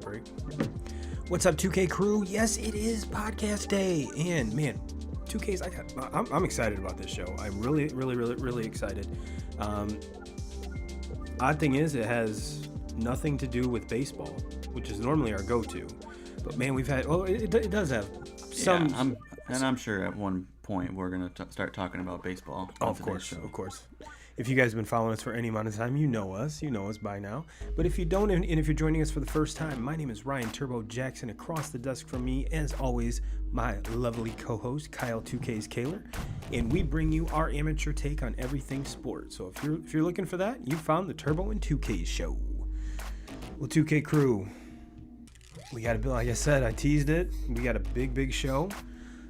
break. What's up, 2K crew? Yes, it is podcast day, and man, 2K's. I'm excited about this show. I'm really excited. Odd thing is, it has nothing to do with baseball, which is normally our go-to. But man, we've had. Well, it does have some. Yeah, I'm sure at one point we're gonna start talking about baseball. Oh, of course. If you guys have been following us for any amount of time, you know us by now. But if you don't, and if you're joining us for the first time, my name is Ryan Turbo Jackson. Across the desk from me, as always, my lovely co-host, Kyle 2K's Kaler. And we bring you our amateur take on everything sports. So if you're looking for that, you found the Turbo and 2K show. Well, 2K crew, we got a, like I said, I teased it. We got a big show.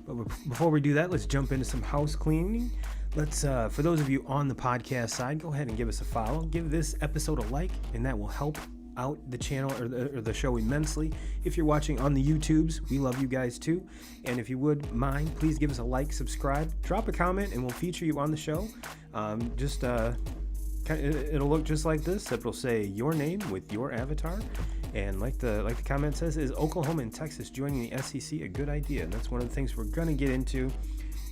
But before we do that, let's jump into some house cleaning. Let's, for those of you on the podcast side, go ahead and give us a follow. Give this episode a like, and that will help out the channel or the show immensely. If you're watching on the YouTubes, we love you guys too. And if you would mind, please give us a like, subscribe, drop a comment, and we'll feature you on the show. It'll look just like this. It'll say your name with your avatar. And like the comment says, is Oklahoma and Texas joining the SEC a good idea? And that's one of the things we're going to get into.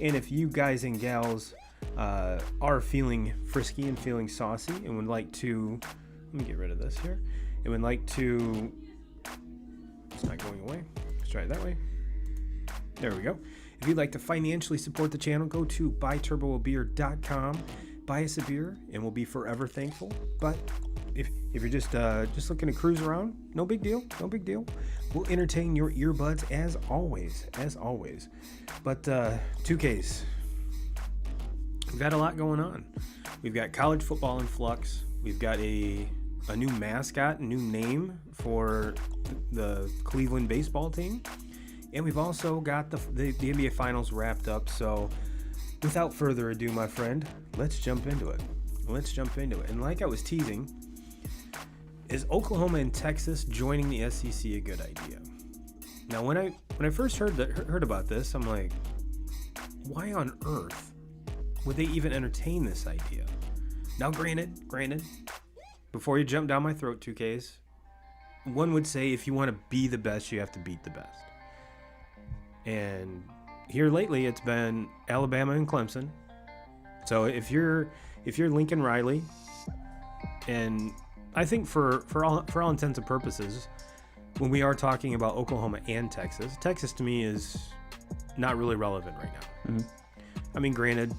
And if you guys and gals are feeling frisky and feeling saucy and would like to, let me get rid of this here, and would like to, it's not going away, let's try it that way, there we go. If you'd like to financially support the channel, go to buyturboabeer.com, buy us a beer, and we'll be forever thankful. But if you're just looking to cruise around, no big deal. We'll entertain your earbuds as always. But 2Ks, we've got a lot going on. We've got college football in flux. We've got a new mascot, new name for the Cleveland baseball team. And we've also got the NBA Finals wrapped up. So without further ado, my friend, let's jump into it. And like I was teasing, is Oklahoma and Texas joining the SEC a good idea? Now, when I first heard about this, I'm like, why on earth would they even entertain this idea? Now, granted, before you jump down my throat, 2Ks, one would say if you want to be the best, you have to beat the best. And here lately, it's been Alabama and Clemson. So if you're Lincoln Riley, and I think for all intents and purposes, when we are talking about Oklahoma and Texas to me is not really relevant right now. Mm-hmm. I mean, granted,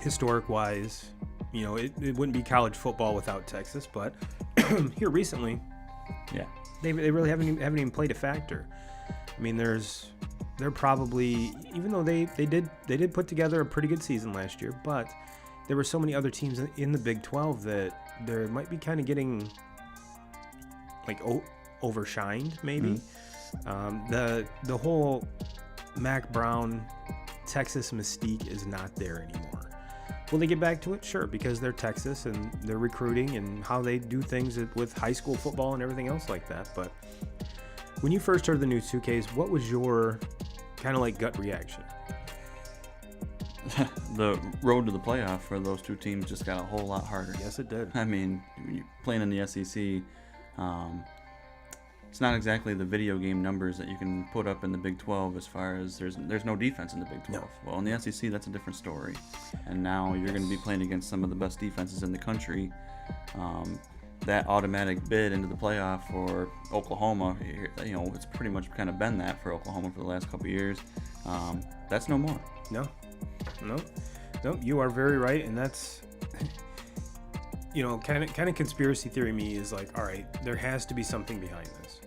historic-wise, you know, it wouldn't be college football without Texas, but here recently, yeah, they really haven't even played a factor. I mean, they're probably, even though they did put together a pretty good season last year, but there were so many other teams in the Big 12 that there might be kind of getting like overshined maybe. Mm-hmm. The whole Mac Brown Texas mystique is not there anymore. Will they get back to it? Sure, because they're Texas and they're recruiting and how they do things with high school football and everything else like that. But when you first heard the news, 2Ks, what was your kind of like gut reaction? The road to the playoff for those two teams just got a whole lot harder. Yes, it did. I mean, playing in the SEC, it's not exactly the video game numbers that you can put up in the Big 12 as far as there's no defense in the Big 12. No. Well, in the SEC, that's a different story. And now you're going to be playing against some of the best defenses in the country. That automatic bid into the playoff for Oklahoma, you know, it's pretty much kind of been that for Oklahoma for the last couple of years. That's no more. No, you are very right, and that's, you know, kind of conspiracy theory me is like, all right, there has to be something behind this.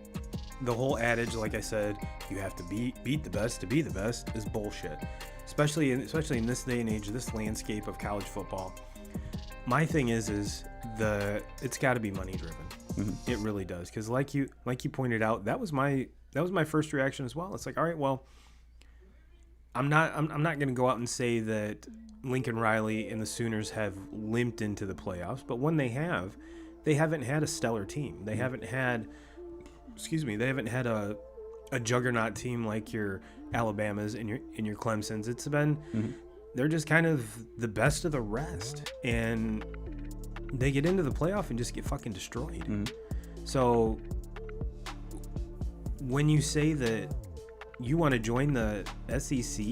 The whole adage, like I said, you have to beat the best to be the best is bullshit, especially in this day and age, this landscape of college football. My thing is it's got to be money driven. Mm-hmm. It really does, because like you pointed out, that was my first reaction as well. It's like, all right, well, I'm not going to go out and say that Lincoln Riley and the Sooners have limped into the playoffs, but when they haven't had a stellar team. They haven't had a juggernaut team like your Alabamas and your Clemsons. It's been they're just kind of the best of the rest, and they get into the playoff and just get fucking destroyed. So when you say that you want to join the SEC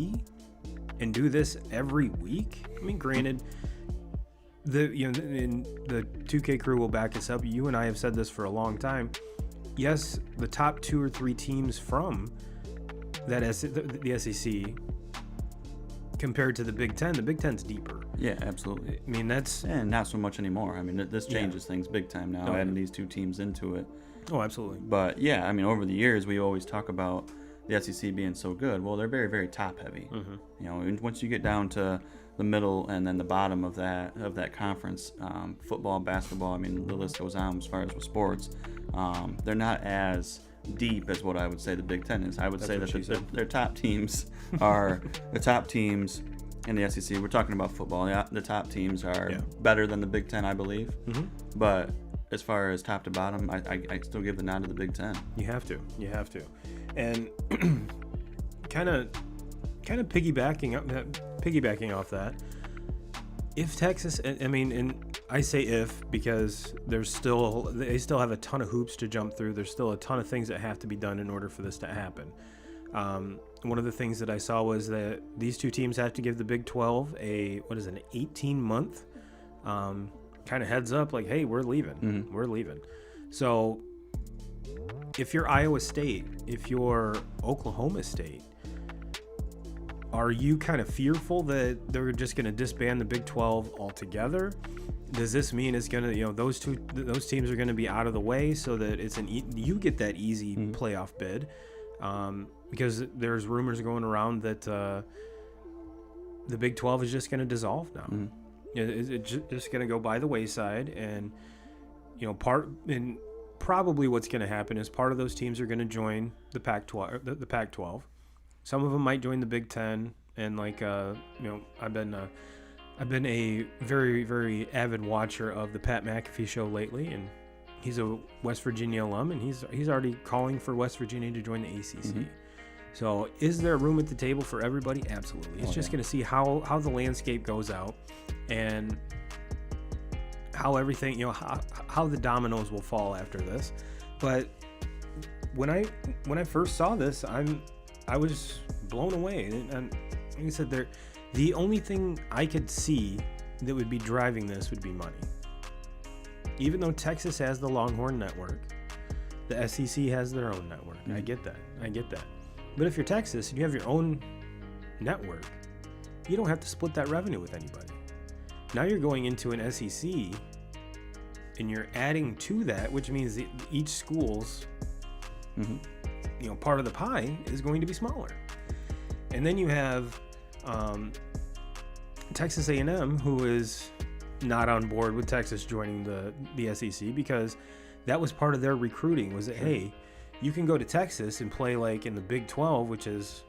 and do this every week, I mean, granted, the 2K crew will back us up. You and I have said this for a long time. Yes, the top 2 or 3 teams from that the SEC compared to the Big Ten, the Big Ten's deeper. Yeah, absolutely. I mean, that's... And not so much anymore. I mean, this changes things big time now, adding these 2 teams into it. Oh, absolutely. But, yeah, I mean, over the years, we always talk about the SEC being so good. Well, they're very, very top-heavy. Mm-hmm. You know, and once you get down to the middle and then the bottom of that conference, football, basketball, I mean, the list goes on as far as with sports. They're not as deep as what I would say the Big Ten is. I would say that their top teams are the top teams in the SEC. We're talking about football. Yeah, the top teams are better than the Big Ten, I believe. Mm-hmm. But as far as top to bottom, I still give the nod to the Big Ten. You have to, and kind of piggybacking off that. If Texas, I mean, and I say if because they still have a ton of hoops to jump through. There's still a ton of things that have to be done in order for this to happen. One of the things that I saw was that these 2 teams have to give the Big 12 an 18-month kind of heads up, like, hey, we're leaving. Mm-hmm. We're leaving. So if you're Iowa State, if you're Oklahoma State, are you kind of fearful that they're just going to disband the Big 12 altogether? Does this mean it's going to, those teams are going to be out of the way so that it's you get that easy playoff bid? Because there's rumors going around that the Big 12 is just going to dissolve now. Mm-hmm. It's just going to go by the wayside, and probably what's going to happen is part of those teams are going to join the Pac-12. The Pac-12. Some of them might join the Big Ten, and I've been a very, very avid watcher of the Pat McAfee show lately, and he's a West Virginia alum, and he's already calling for West Virginia to join the ACC. Mm-hmm. So, is there room at the table for everybody? Absolutely. It's just going to see how the landscape goes out, and how everything, how the dominoes will fall after this. But when I first saw this, I was blown away, and like I said, the only thing I could see that would be driving this would be money. Even though Texas has the Longhorn Network, the SEC has their own network. Mm-hmm. I get that. But if you're Texas and you have your own network, you don't have to split that revenue with anybody. Now you're going into an SEC, and you're adding to that, which means that each school's part of the pie is going to be smaller. And then you have Texas A&M, who is not on board with Texas joining the SEC, because that was part of their recruiting, was that, hey, you can go to Texas and play like in the Big 12, which is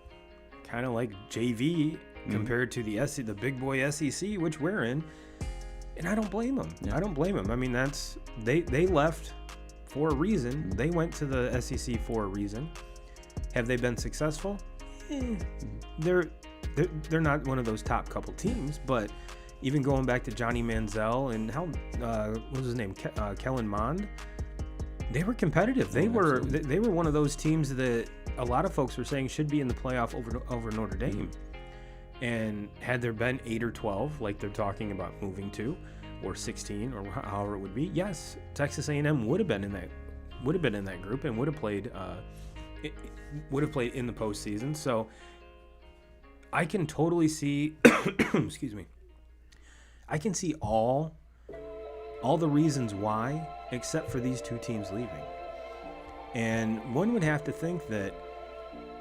kind of like JV compared to the big boy SEC, which we're in. And I don't blame them. Yeah. I don't blame them. I mean, they left for a reason. They went to the SEC for a reason. Have they been successful? They're not one of those top couple teams, but even going back to Johnny Manziel and what was his name, Kellen Mond, they were competitive. They were one of those teams that a lot of folks were saying should be in the playoff over Notre Dame. And had there been 8 or 12, like they're talking about moving to, or 16, or however it would be, yes, Texas A&M would have been in that group and would have played in the postseason. So I can totally see, excuse me, I can see all the reasons why, except for these 2 teams leaving. And one would have to think that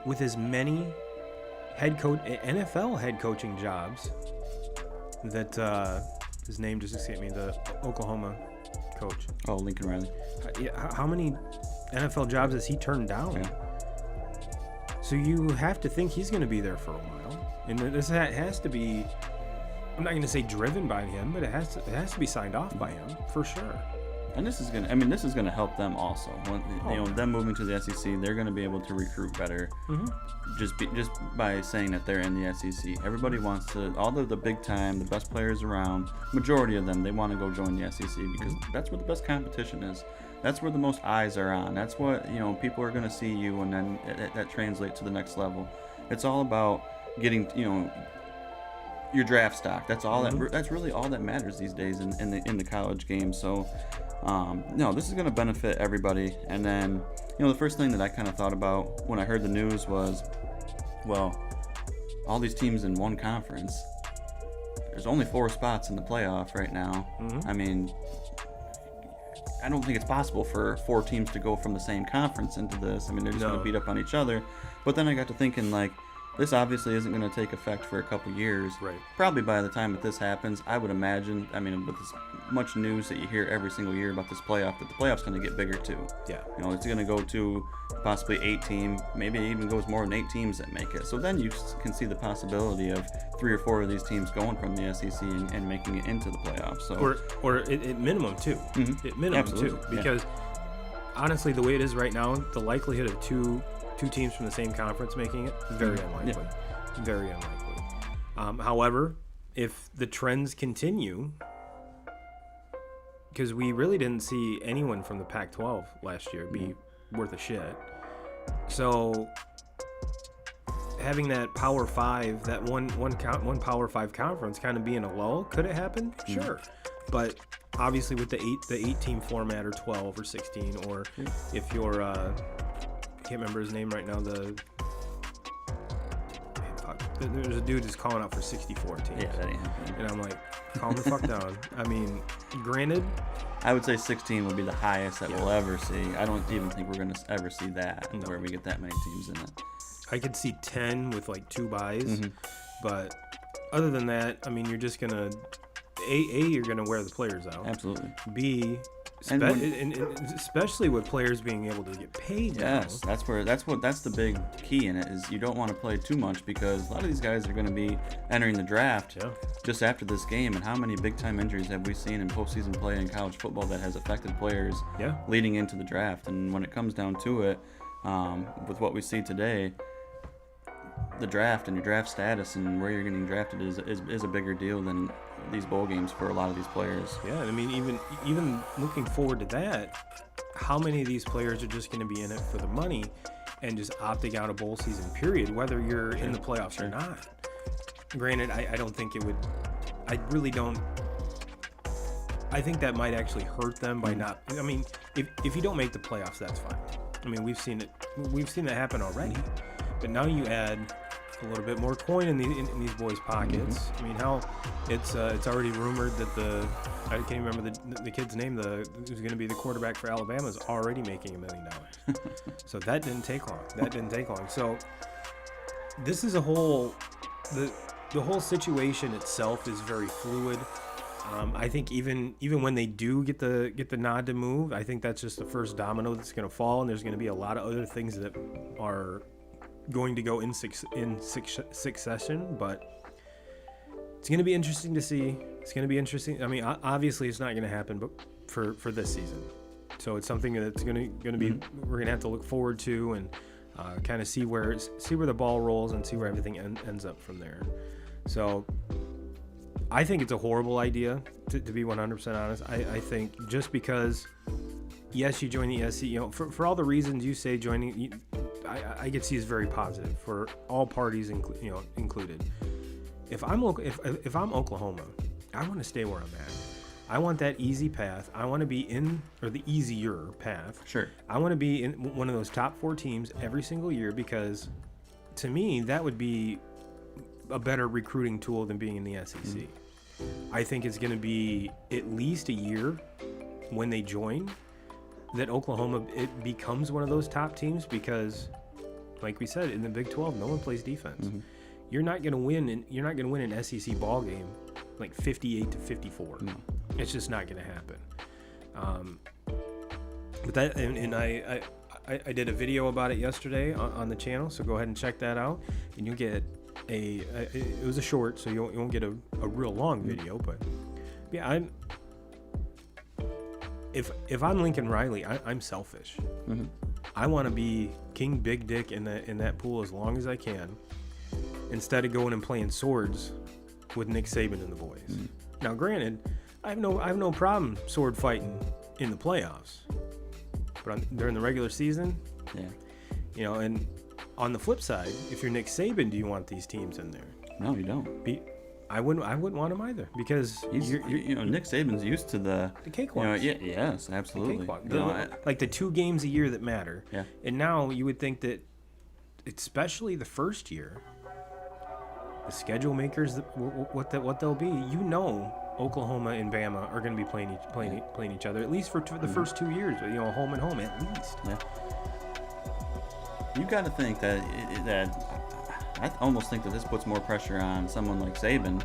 with as many NFL head coaching jobs that his name just escaped me, the Oklahoma coach. Oh, Lincoln Riley. How many NFL jobs has he turned down? Yeah. So you have to think he's going to be there for a while, and this has to be, I'm not going to say driven by him, but it has to be signed off by him for sure. And this is gonna help them also. When, them moving to the SEC, they're gonna be able to recruit better. Mm-hmm. Just by saying that they're in the SEC. Everybody wants to, all of the big time, the best players around, majority of them, they want to go join the SEC because that's where the best competition is. That's where the most eyes are on. That's what, people are going to see you, and then that translates to the next level. It's all about getting, your draft stock. That's all that's really all that matters these days in the college game. So, no, this is going to benefit everybody. And then, the first thing that I kind of thought about when I heard the news was, well, all these teams in one conference. There's only 4 spots in the playoff right now. I mean, I don't think it's possible for 4 teams to go from the same conference into this. I mean, they're just going to beat up on each other. But then I got to thinking, like, this obviously isn't going to take effect for a couple years. Right. Probably by the time that this happens, I would imagine, I mean, with as much news that you hear every single year about this playoff, that the playoff's going to get bigger too. Yeah. It's going to go to possibly 8 teams, maybe it even goes more than 8 teams that make it. So then you can see the possibility of 3 or 4 of these teams going from the SEC and making it into the playoffs. So or at minimum too. At minimum Absolutely. too, because honestly, the way it is right now, the likelihood of two teams from the same conference making it, very unlikely. Very unlikely. However, if the trends continue, because we really didn't see anyone from the Pac-12 last year be worth a shit. So having that Power 5, that one Power 5 conference kind of be in a lull, could it happen? Sure. But obviously with the 8 team format, or 12 or 16, or if you're I can't remember his name right now. There's a dude who's calling out for 64 teams. Yeah, that ain't happening. And I'm like, calm the fuck down. I mean, granted, I would say 16 would be the highest that we'll ever see. I don't even think we're going to ever see that, where we get that many teams in it. I could see 10 with like 2 buys, but other than that, I mean, you're just gonna you're gonna wear the players out. Absolutely. B, and especially with players being able to get paid. Yes, now. that's the big key in it, is you don't want to play too much, because a lot of these guys are going to be entering the draft just after this game. And how many big time injuries have we seen in postseason play in college football that has affected players leading into the draft? And when it comes down to it, with what we see today, the draft and your draft status and where you're getting drafted is a bigger deal than these bowl games for a lot of these players. Yeah, I mean, even looking forward to that, how many of these players are just going to be in it for the money and just opting out a bowl season period, whether you're in the playoffs or not? Granted, I don't think it would. I really don't. I think that might actually hurt them by not. I mean, if you don't make the playoffs, that's fine. I mean, we've seen it happen already. But now you add a little bit more coin in these boys' pockets. I mean, how it's already rumored that I can't even remember the kid's name, who's going to be the quarterback for Alabama, is already making $1 million. So that didn't take long. So this is the whole situation itself is very fluid. I think even when they do get the nod to move, I think that's just the first domino that's going to fall, and there's going to be a lot of other things that are going to go in succession, but it's going to be interesting to see. It's going to be interesting. I mean, obviously it's not going to happen, but for this season, so it's something that's going to be we're going to have to look forward to and kind of see where the ball rolls and see where everything ends up from there. So I think it's a horrible idea, to be 100% honest. I think just because, yes, you join the SEC, for all the reasons you say, joining, I could see as very positive for all parties, included. If I'm Oklahoma, I want to stay where I'm at. I want that easy path. I want to be or the easier path. Sure. I want to be in one of those top 4 teams every single year, because to me, that would be a better recruiting tool than being in the SEC. I think it's going to be at least a year when they join that Oklahoma, it becomes one of those top teams, because like we said, in the Big 12, no one plays defense. You're not going to win an SEC ball game like 58-54. No. It's just not going to happen. But that, and I did a video about it yesterday on the channel, so go ahead and check that out, and you'll get it was a short, so you won't get a real long video, but yeah, if I'm Lincoln Riley, I'm selfish. I want to be King Big Dick in that pool as long as I can, instead of going and playing swords with Nick Saban and the boys. Now, granted, I have no problem sword fighting in the playoffs, But during the regular season, Yeah. And on the flip side, if you're Nick Saban, do you want these teams in there? No, you don't. I wouldn't want him either, because Nick Saban's used to the cakewalks. Yes, absolutely. Like the 2 games a year that matter. Yeah. And now you would think that, especially the first year, the schedule makers, what they'll be. Oklahoma and Bama are going to be playing each other, at least for the first 2 years. Home and home at least. Yeah. You got to think that I almost think that this puts more pressure on someone like Saban,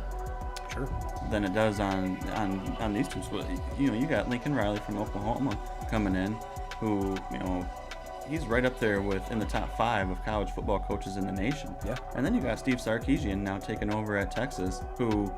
sure, than it does on these two. You got Lincoln Riley from Oklahoma coming in, who he's right up there in the top 5 of college football coaches in the nation. Yeah. And then you got Steve Sarkisian now taking over at Texas, who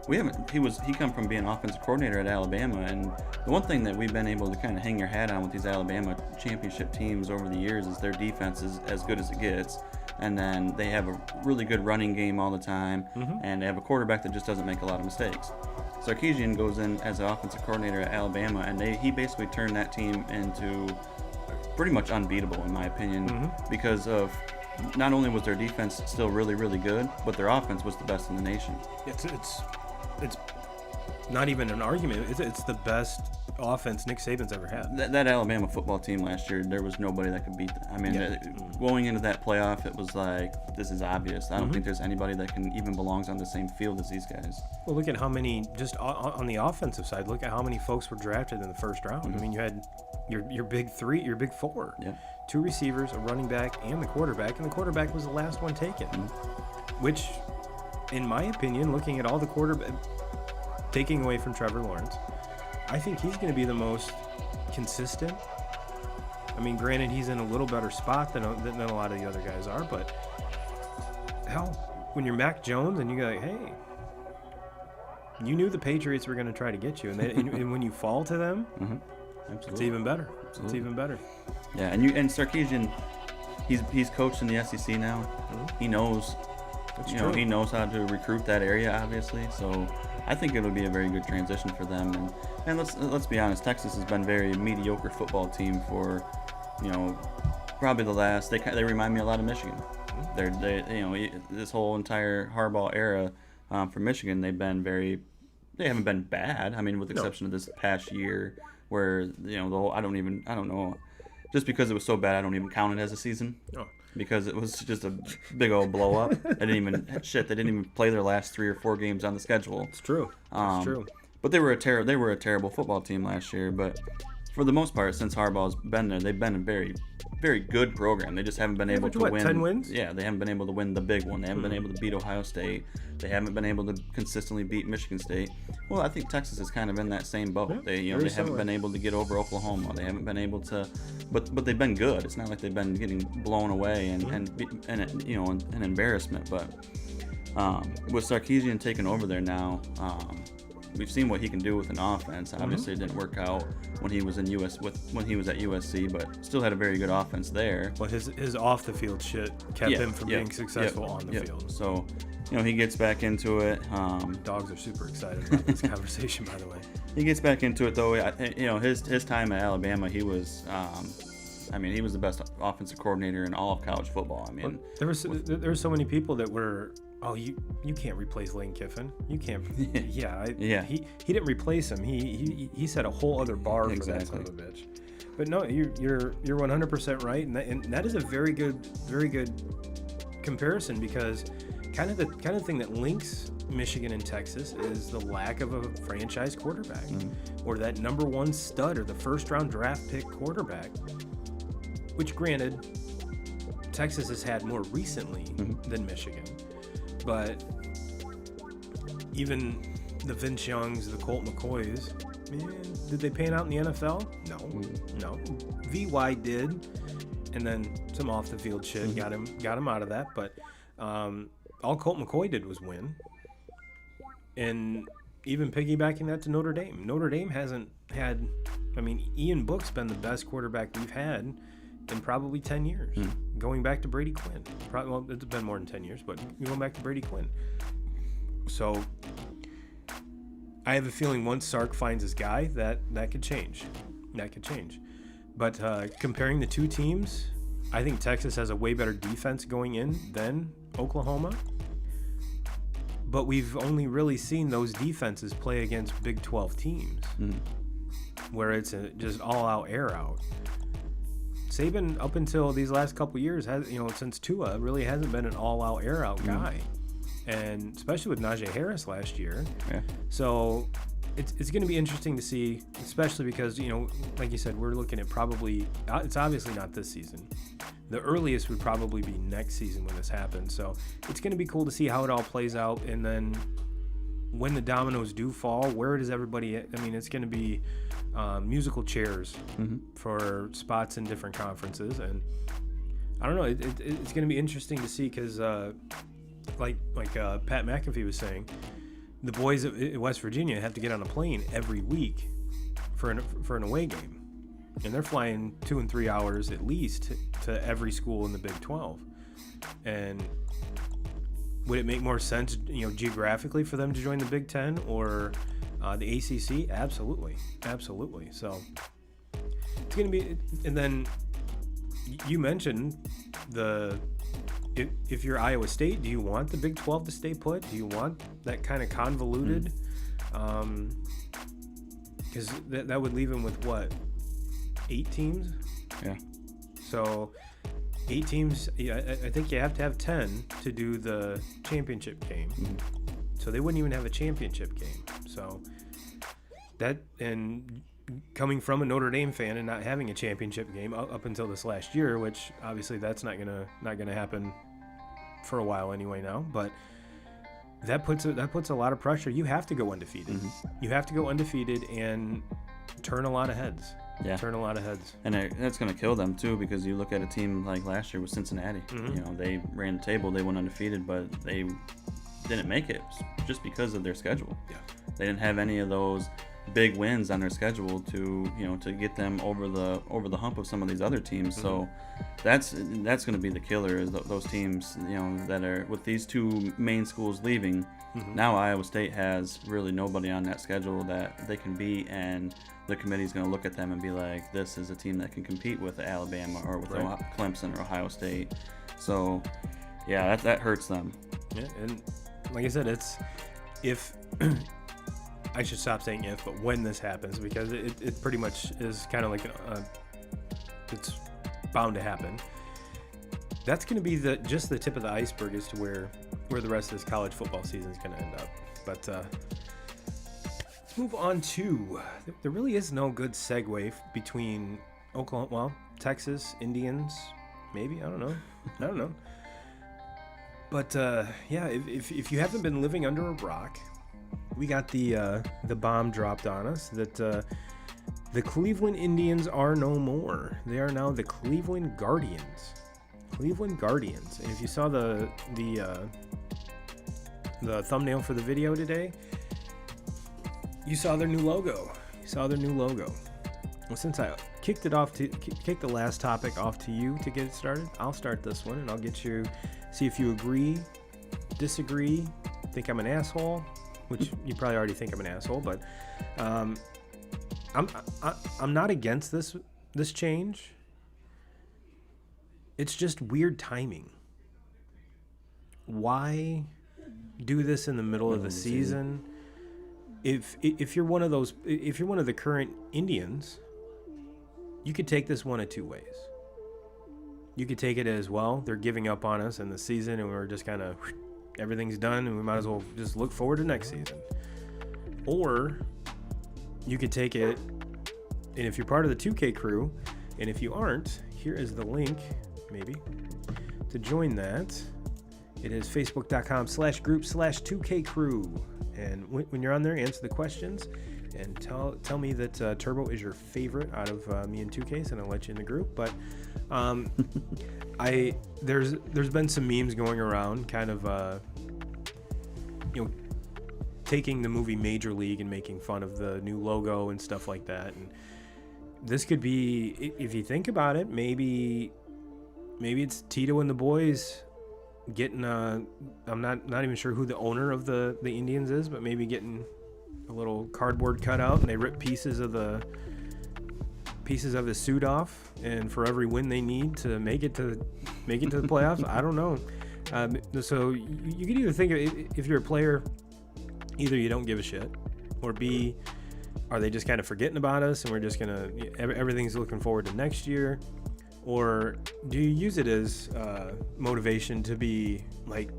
he come from being offensive coordinator at Alabama, and the one thing that we've been able to kind of hang your hat on with these Alabama championship teams over the years is their defense is as good as it gets. And then they have a really good running game all the time, and they have a quarterback that just doesn't make a lot of mistakes. Sarkisian goes in as an offensive coordinator at Alabama, and he basically turned that team into pretty much unbeatable, in my opinion, because of not only was their defense still really, really good, but their offense was the best in the nation. It's not even an argument. It's the best offense Nick Saban's ever had. That Alabama football team last year, there was nobody that could beat them. I mean, going into that playoff, it was like, this is obvious. I don't think there's anybody that can even belongs on the same field as these guys. Well, look at how many, just on the offensive side, look at how many folks were drafted in the first round. I mean, you had your big 3, your big 4. Yeah. 2 receivers, a running back, and the quarterback was the last one taken. Which, in my opinion, looking at all the quarterback, taking away from Trevor Lawrence, I think he's going to be the most consistent. I mean, granted, he's in a little better spot than a lot of the other guys are, but hell, when you're Mac Jones and you go, hey, you knew the Patriots were going to try to get you, and when you fall to them, it's even better. Absolutely. It's even better. Yeah, and Sarkisian, he's coached in the SEC now. He knows. He knows how to recruit that area, obviously. So I think it'll be a very good transition for them. And let's be honest, Texas has been a very mediocre football team for, probably the last. They remind me a lot of Michigan. This whole entire Harbaugh era for Michigan, they haven't been bad. I mean, with the exception of this past year, where the whole I don't know. Just because it was so bad, I don't even count it as a season. Oh. Because it was just a big old blow up. They didn't even play their last 3 or 4 games on the schedule. It's true. It's true. But they were a terrible football team last year. But for the most part, since Harbaugh's been there, they've been a very, very good program. They just haven't been able to win. 10 wins? Yeah, they haven't been able to win the big one. They haven't been able to beat Ohio State. They haven't been able to consistently beat Michigan State. Well, I think Texas is kind of in that same boat. Yeah, they haven't been able to get over Oklahoma. They haven't been able to, but they've been good. It's not like they've been getting blown away and an embarrassment. But with Sarkisian taking over there now, we've seen what he can do with an offense. Obviously, it didn't work out when he was at USC, but still had a very good offense there. Well, his off the field shit kept him from being successful on the field. So, he gets back into it. Dogs are super excited about this conversation, by the way. He gets back into it though. His time at Alabama, he was. He was the best offensive coordinator in all of college football. I mean, there were so many people that were. Oh, you can't replace Lane Kiffin. You can't. He didn't replace him. He set a whole other bar for that son of a bitch. But no, you're 100% right, and that is a very good comparison, because kind of the thing that links Michigan and Texas is the lack of a franchise quarterback, or that number 1 stud or the first round draft pick quarterback. Which, granted, Texas has had more recently than Michigan. But even the Vince Youngs, the Colt McCoys, man, did they pan out in the NFL? No. VY did, and then some off the field shit got him out of that. But all Colt McCoy did was win. And even piggybacking that to Notre Dame. Notre Dame hasn't had. I mean, Ian Book's been the best quarterback we've had in probably 10 years, going back to Brady Quinn. Well, it's been more than 10 years, but going back to Brady Quinn. So I have a feeling once Sark finds his guy, that could change. But comparing the two teams, I think Texas has a way better defense going in than Oklahoma. But we've only really seen those defenses play against Big 12 teams, where it's just all-out air-out. Saban, up until these last couple years, has since Tua, really hasn't been an all-out air-out guy, and especially with Najee Harris last year. Yeah. So it's going to be interesting to see, especially because like you said, we're looking at probably it's obviously not this season. The earliest would probably be next season when this happens. So it's going to be cool to see how it all plays out, and then when the dominoes do fall, where does everybody? I mean, it's going to be musical chairs for spots in different conferences, and I don't know. It's going to be interesting to see because, like Pat McAfee was saying, the boys at West Virginia have to get on a plane every week for an away game, and they're flying 2 and 3 hours at least to every school in the Big 12. And would it make more sense, geographically for them to join the Big 10 or the ACC? Absolutely. So it's going to be, and then you mentioned if you're Iowa State, do you want the Big 12 to stay put? Do you want that kind of convoluted? Because that would leave them with what, 8 teams? Yeah. So 8 teams. I think you have to have 10 to do the championship game. So they wouldn't even have a championship game. So that, and coming from a Notre Dame fan and not having a championship game up until this last year, which obviously that's not gonna happen for a while anyway now, but that puts a lot of pressure. You have to go undefeated. You have to go undefeated and turn a lot of heads. Yeah. Turn a lot of heads. And that's going to kill them, too, because you look at a team like last year with Cincinnati. They ran the table. They went undefeated, but they didn't make it just because of their schedule. Yeah. They didn't have any of those big wins on their schedule to get them over the hump of some of these other teams. So that's going to be the killer, is those teams that are with these two main schools leaving. Now Iowa State has really nobody on that schedule that they can beat, and the committee's going to look at them and be like, this is a team that can compete with Alabama or with Clemson or Ohio State. So yeah, that hurts them. Yeah, and like I said, if I should stop saying if, but when this happens, because it pretty much is kind of like it's bound to happen. That's going to be just the tip of the iceberg as to where the rest of this college football season is going to end up. But let's move on to, there really is no good segue between Oklahoma, well, Texas, Indians, maybe, I don't know. But yeah, if you haven't been living under a rock, we got the bomb dropped on us that the Cleveland Indians are no more. They are now the Cleveland Guardians. Cleveland Guardians. And if you saw the thumbnail for the video today, you saw their new logo. Well, since I kicked the last topic off to you to get it started, I'll start this one and I'll get you, see if you agree, disagree, think I'm an asshole, which you probably already think I'm an asshole, but I'm not against this change. It's just weird timing. Why do this in the middle of the season? If you're one of the current Indians, you could take this one of two ways. You could take it as, well, they're giving up on us in the season and we're just kind of, everything's done and we might as well just look forward to next season. Or you could take it, and if you're part of the 2K crew, and if you aren't, here is the link, maybe, to join that. It is facebook.com/group/2K crew. And when you're on there, answer the questions and tell me that Turbo is your favorite out of me and 2Ks, and I'll let you in the group. But there's been some memes going around, kind of taking the movie Major League and making fun of the new logo and stuff like that. And this could be, if you think about it, maybe it's Tito and the boys getting I'm not even sure who the owner of the Indians is, but maybe getting a little cardboard cutout and they rip pieces of the pieces of his suit off, and for every win they need to make it to the playoffs. I don't know. So you can either think of it, if you're a player, either you don't give a shit, or B, are they just kind of forgetting about us and we're just gonna everything's looking forward to next year, or do you use it as motivation to be like,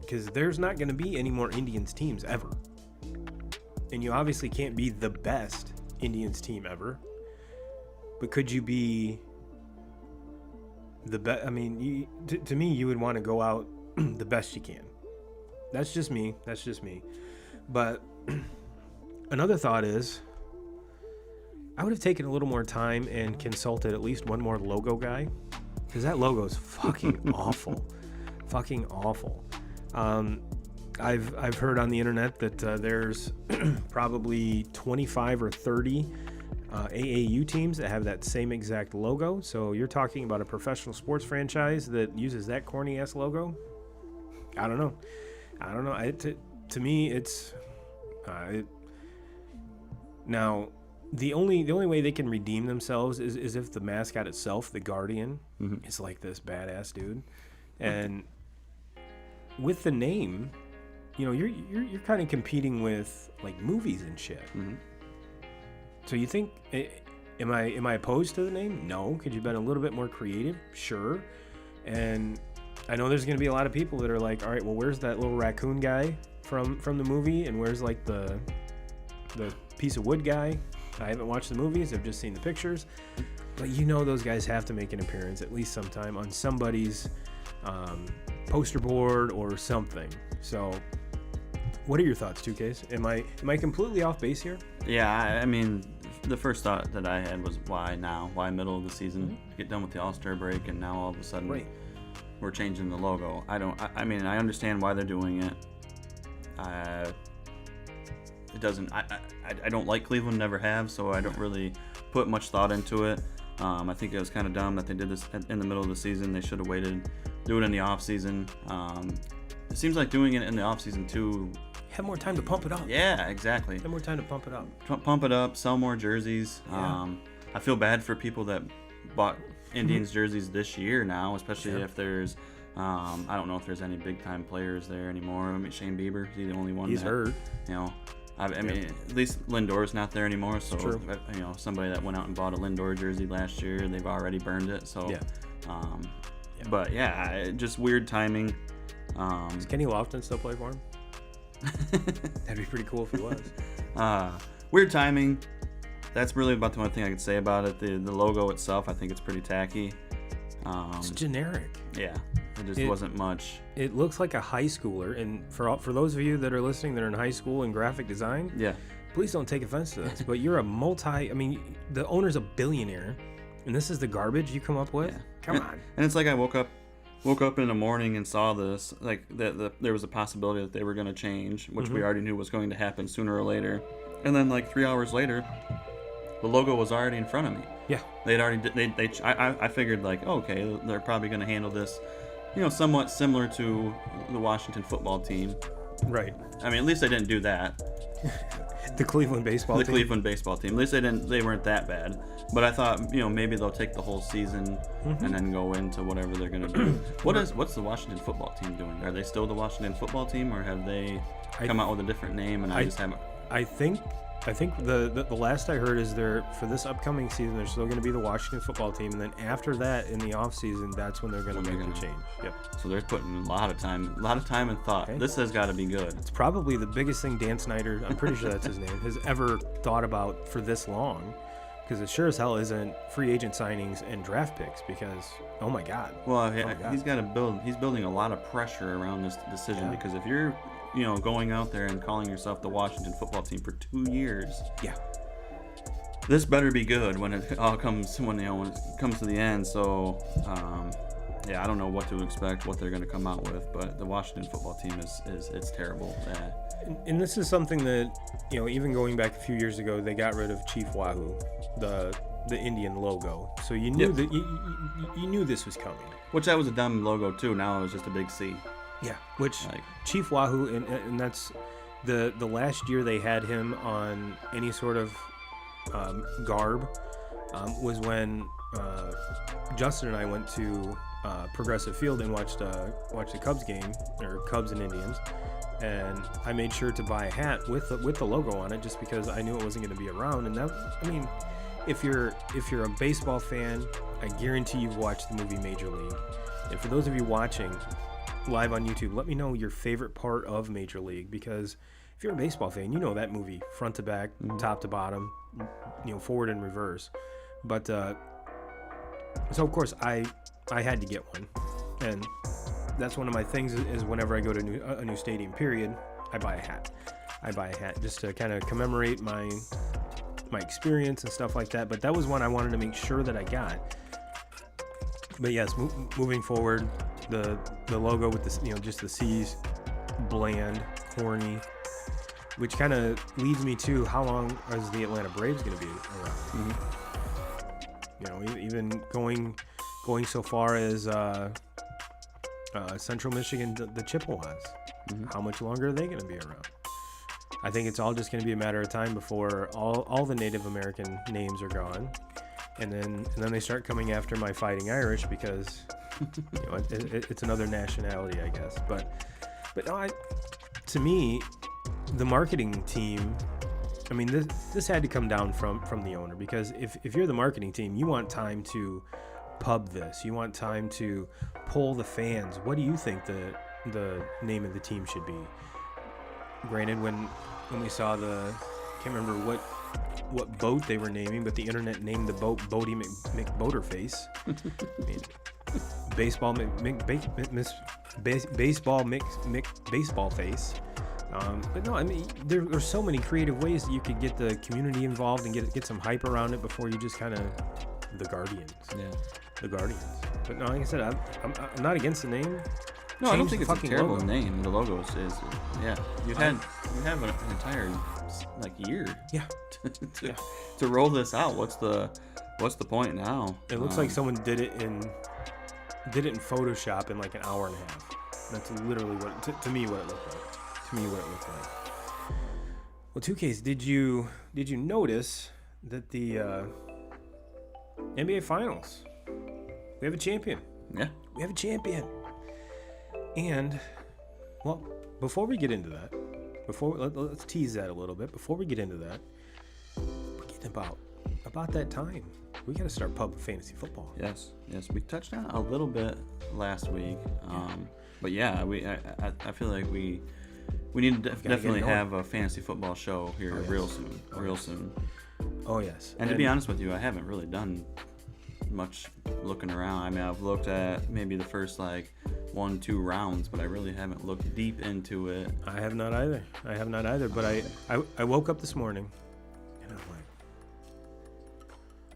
because there's not going to be any more Indians teams ever, and you obviously can't be the best Indians team ever, but could you be the best? I mean, to me, you would want to go out the best you can. That's just me. But another thought is, I would have taken a little more time and consulted at least one more logo guy, because that logo is fucking awful. Fucking awful. I've heard on the internet that there's probably 25 or 30 AAU teams that have that same exact logo. So you're talking about a professional sports franchise that uses that corny ass logo. I don't know. To me, it's now the only way they can redeem themselves is if the mascot itself, the Guardian, is like this badass dude, and with the name, you know, you're kind of competing with like movies and shit. So you think, am I opposed to the name? No. Could you have been a little bit more creative? Sure. And I know there's going to be a lot of people that are like, all right, well, where's that little raccoon guy from the movie, and where's like the piece of wood guy? I haven't watched the movies. I've just seen the pictures. But you know those guys have to make an appearance at least sometime on somebody's poster board or something. So what are your thoughts, 2Ks? Am I completely off base here? Yeah, I mean, the first thought that I had was why now? Why middle of the season? Get done with the All-Star break, and now all of a sudden we're changing the logo. I mean, I understand why they're doing it. It doesn't. I don't like Cleveland, never have, so I don't really put much thought into it. I think it was kind of dumb that they did this in the middle of the season. They should have waited, do it in the off season. It seems like doing it in the off season too. Have more time to pump it up. Yeah, exactly. Have more time to pump it up. Pump it up. Sell more jerseys. Yeah. I feel bad for people that bought Indians jerseys this year now, especially if there's. I don't know if there's any big time players there anymore. I mean, Shane Bieber, is he the only one? He's hurt. You know. I mean, at least Lindor's not there anymore, so True. You know, somebody that went out and bought a Lindor jersey last year, they've already burned it. So, but yeah, just weird timing. Does Kenny Lofton still play for him? That'd be pretty cool if he was. Weird timing. That's really about the only thing I could say about it. The logo itself, I think it's pretty tacky. It's generic. Yeah, it just wasn't much. It looks like a high schooler, and for those of you that are listening that are in high school in graphic design, please don't take offense to this, but you're I mean, the owner's a billionaire, and this is the garbage you come up with? Yeah. Come on. And it's like I woke up in the morning and saw this, like there was a possibility that they were going to change, which we already knew was going to happen sooner or later, and then like 3 hours later, the logo was already in front of me. Yeah. They'd already I figured like, okay, they're probably going to handle this, you know, somewhat similar to the Washington football team. Right. I mean, at least they didn't do that. The Cleveland baseball team. The Cleveland baseball team. At least they weren't that bad. But I thought, you know, maybe they'll take the whole season and then go into whatever they're going to do. What's the Washington football team doing? Are they still the Washington football team, or have they come out with a different name and I just haven't? I think the last I heard is for this upcoming season, they're still going to be the Washington football team, and then after that, in the off season, that's when they're going to make the change. Yep. So they're putting a lot of time and thought. Okay. This has got to be good. It's probably the biggest thing Dan Snyder, I'm pretty sure that's his name, has ever thought about for this long, because it sure as hell isn't free agent signings and draft picks. Because oh my God. Well, he's got to build. He's building a lot of pressure around this decision because if you're going out there and calling yourself the Washington football team for 2 years. Yeah. This better be good when it comes to the end. So, I don't know what to expect, what they're going to come out with, but the Washington football team it's terrible. And this is something that, even going back a few years ago, they got rid of Chief Wahoo, the Indian logo. So you knew that you knew this was coming. Which that was a dumb logo too. Now it was just a big C. Yeah, which Chief Wahoo, and that's the last year they had him on any sort of garb was when Justin and I went to Progressive Field and watched the Cubs game, or Cubs and Indians, and I made sure to buy a hat with the logo on it just because I knew it wasn't going to be around. And that, I mean, if you're a baseball fan, I guarantee you've watched the movie Major League. And for those of you watching live on YouTube, let me know your favorite part of Major League, because if you're a baseball fan, you know that movie front to back, top to bottom, forward and reverse. But so of course I had to get one, and that's one of my things is whenever I go to a new stadium, period, I buy a hat. I buy a hat just to kind of commemorate my experience and stuff like that. But that was one I wanted to make sure that I got. But yes, moving forward, the logo with the just the C's, bland, corny, which kind of leads me to how long is the Atlanta Braves going to be around? Even going so far as Central Michigan, the Chippewas. How much longer are they going to be around? I think it's all just going to be a matter of time before all the Native American names are gone, and then they start coming after my Fighting Irish, because it's another nationality, I guess. But no, to me, the marketing team, I mean, this had to come down from the owner, because if you're the marketing team, you want time to pub this. You want time to poll the fans. What do you think the name of the team should be? Granted, when we saw can't remember what boat they were naming, but the internet named the boat Bodie McBoaterface. I mean, baseball baseball face. But no, I mean, there's so many creative ways that you could get the community involved and get some hype around it before you just kind of the Guardians. Yeah, the Guardians. But no, like I said, I'm not against the name. No, I don't think it's a terrible name. The logo is yeah. You have an entire year. Yeah. to roll this out. What's the point now? It looks like someone did it in Photoshop in like an hour and a half. That's literally what to me what it looked like. Well, 2Ks, did you notice that the NBA Finals, we have a champion? Yeah. We have a champion. And, well, before we get into that, let's tease that a little bit. Before we get into that, we're getting about that time. We got to start pub fantasy football. Yes. We touched on it a little bit last week. But yeah, I feel like we need to definitely have a fantasy football show here real soon. Oh, yes. And to be honest with you, I haven't really done much looking around. I mean, I've looked at maybe the first 1-2 rounds, but I really haven't looked deep into it. I have not either. But I woke up this morning and I'm like,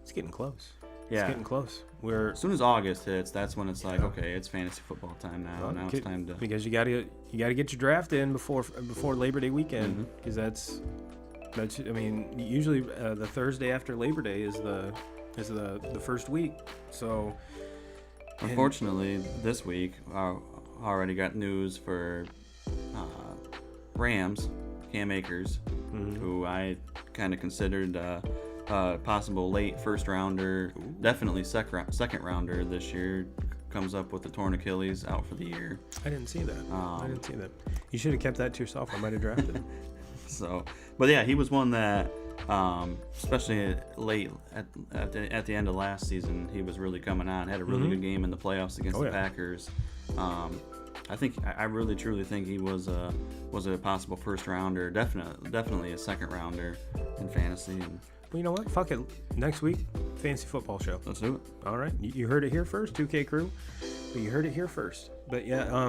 it's getting close. Yeah. It's getting close. As soon as August hits, that's when it's okay, it's fantasy football time now. Now it's time to, because you gotta get your draft in before Labor Day weekend, because that's I mean, usually the Thursday after Labor Day is the first week. So unfortunately, this week I already got news for Rams, Cam Akers, who I kind of considered possible late first rounder, definitely second rounder this year. Comes up with a torn Achilles, out for the year. I didn't see that. You should have kept that to yourself. I might have drafted him. But yeah, he was one that, especially late at the end of last season, he was really coming on. Had a really good game in the playoffs against the Packers. I really truly think he was a possible first rounder, definitely a second rounder in fantasy. Well, you know what? Fuck it. Next week, fantasy football show. Let's do it. All right. You heard it here first, 2K crew. But you heard it here first. But yeah,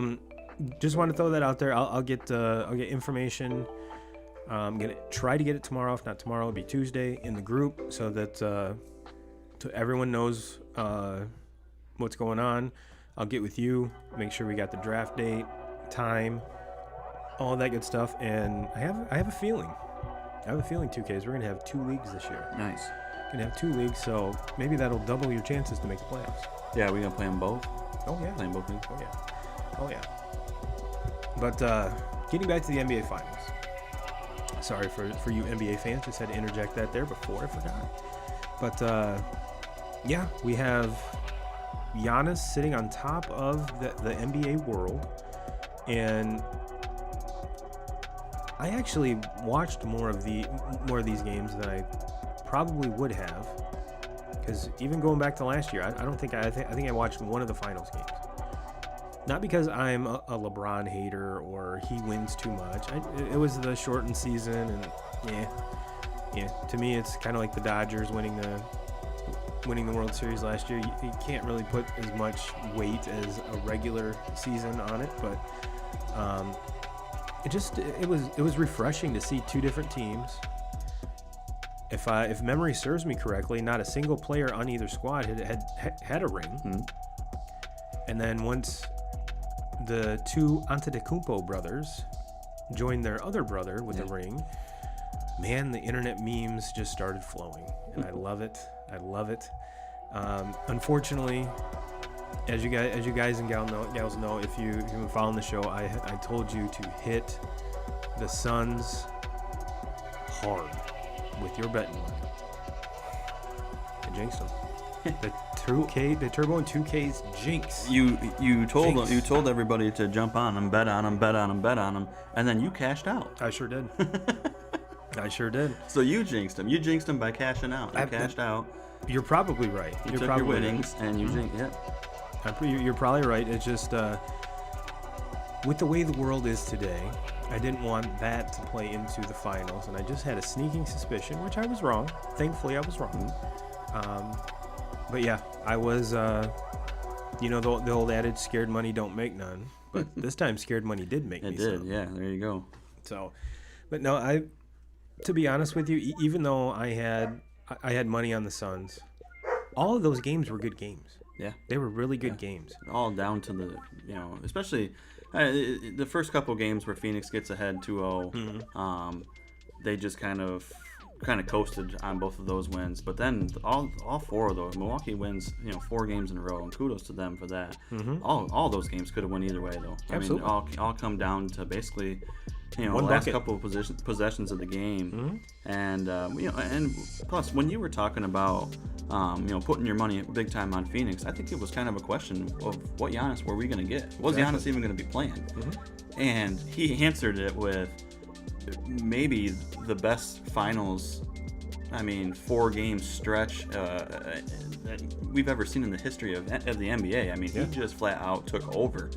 just want to throw that out there. I'll get information. I'm gonna try to get it tomorrow. If not tomorrow, it'll be Tuesday in the group, so that so everyone knows what's going on. I'll get with you, make sure we got the draft date, time, all that good stuff. And I have a feeling. 2Ks, we're gonna have 2 leagues this year. Nice. Gonna have 2 leagues, so maybe that'll double your chances to make the playoffs. Yeah, we gonna play them both. Oh yeah. Playing both leagues. Oh yeah. But getting back to the NBA Finals. Sorry for you NBA fans, just had to interject that there before I forgot. But yeah, we have Giannis sitting on top of the NBA world, and I actually watched more of these games than I probably would have, because even going back to last year, I think I watched one of the finals games. Not because I'm a LeBron hater or he wins too much. It was the shortened season, and yeah. To me, it's kind of like the Dodgers winning the World Series last year. You can't really put as much weight as a regular season on it, but it was refreshing to see two different teams. If memory serves me correctly, not a single player on either squad had a ring. Mm-hmm. And then once the two Antetokounmpo brothers joined their other brother with a ring, man, the internet memes just started flowing, and I love it. Unfortunately, as you guys and gals know, if you've been following the show, I told you to hit the Suns hard with your betting line. I jinxed them. The Turbo and 2K's jinx. You told everybody to jump on them, bet on them, and then you cashed out. I sure did. I sure did. So you jinxed them. You jinxed them by cashing out. You cashed out. You're probably right. You took your winnings and you jinxed. Yeah. You're probably right. It's just with the way the world is today, I didn't want that to play into the finals, and I just had a sneaking suspicion, which I was wrong. Thankfully, I was wrong. But yeah, I was, the old adage, scared money don't make none. But this time, scared money did make me some. It did, yeah, there you go. So, but no, to be honest with you, even though I had money on the Suns, all of those games were good games. Yeah. They were really good games. All down to the, especially the first couple games where Phoenix gets ahead 2-0, they just kind of coasted on both of those wins. But then all four of those, Milwaukee wins, 4 games in a row, and kudos to them for that. All those games could have went either way, though. Absolutely. I mean, all come down to basically, the One last bucket. couple of possessions of the game. And and plus when you were talking about putting your money big time on Phoenix, I think it was kind of a question of what Giannis were we going to get? Was Giannis even going to be playing? And he answered it with maybe the best finals, 4-game stretch that we've ever seen in the history of the NBA. He just flat out took over.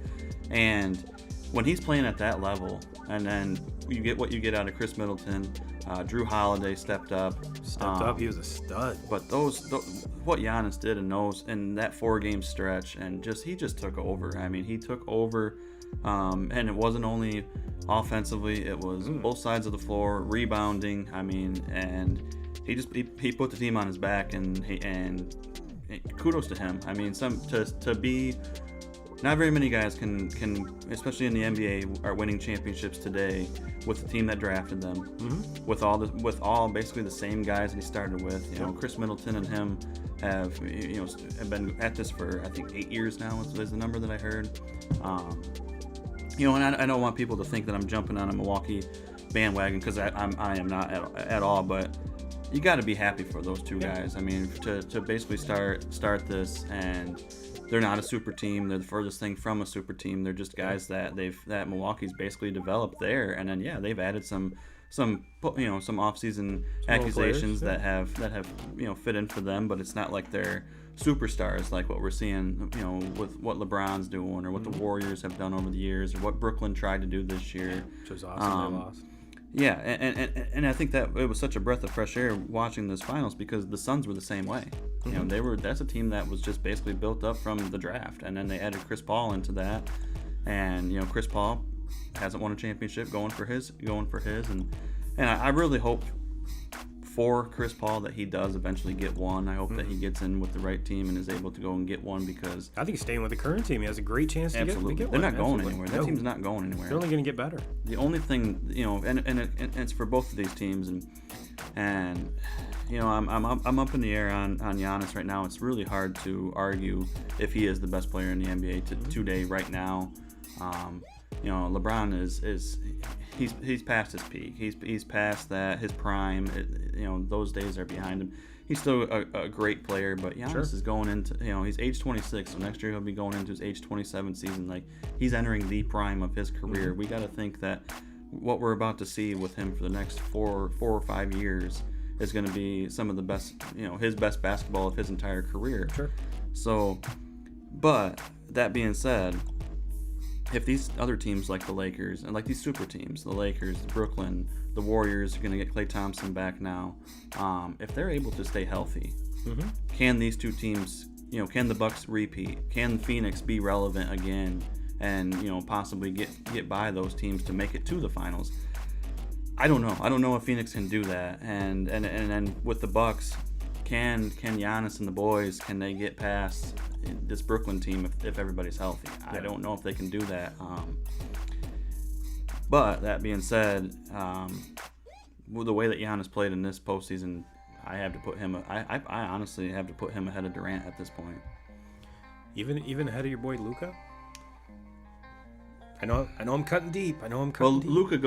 And when he's playing at that level, and then you get what you get out of Chris Middleton, Drew Holiday stepped up. He was a stud. But what Giannis did in that 4-game stretch, and he just took over. He took over, and it wasn't only offensively; it was both sides of the floor, rebounding. And he put the team on his back, and kudos to him. To be. Not very many guys can, especially in the NBA, are winning championships today with the team that drafted them, with all basically the same guys that he started with. Chris Middleton and him have been at this for I think 8 years now. Is the number that I heard. And I don't want people to think that I'm jumping on a Milwaukee bandwagon, because I am not at all. But you got to be happy for those two guys. To basically start this, and they're not a super team. They're the furthest thing from a super team. They're just guys that Milwaukee's basically developed there, and then they've added some off-season accusations that have fit in for them, but it's not like they're superstars like what we're seeing with what LeBron's doing, or what the Warriors have done over the years, or what Brooklyn tried to do this year. Which was awesome. They lost. Yeah, and I think that it was such a breath of fresh air watching this finals, because the Suns were the same way. That's a team that was just basically built up from the draft, and then they added Chris Paul into that, and Chris Paul hasn't won a championship, going for his, and I really hope for Chris Paul that he does eventually get one. I hope that he gets in with the right team and is able to go and get one, because I think he's staying with the current team. He has a great chance to get one. They're not going anywhere. That team's not going anywhere. They're only going to get better. The only thing, and it's for both of these teams, and I'm up in the air on Giannis right now. It's really hard to argue if he is the best player in the NBA today right now. LeBron is he's past his peak. He's past that, his prime. Those days are behind him. he's still a great player, but Giannis Sure. is going into, he's age 26, so next year he'll be going into his age 27 season. Like, he's entering the prime of his career. We got to think that what we're about to see with him for the next four or 5 years is going to be some of the best, his best basketball of his entire career. Sure. So, but that being said, if these other teams like the Lakers and like these super teams, the Lakers, Brooklyn, the Warriors are going to get Klay Thompson back now. If they're able to stay healthy, can these two teams, can the Bucks repeat? Can Phoenix be relevant again and, possibly get by those teams to make it to the finals? I don't know. I don't know if Phoenix can do that. And then with the Bucks, can Giannis and the boys, can they get past this Brooklyn team if everybody's healthy? I don't know if they can do that. But that being said, with the way that Giannis played in this postseason, I have to put him. I honestly have to put him ahead of Durant at this point. Even ahead of your boy Luka. I know I'm cutting deep. Deep. Luka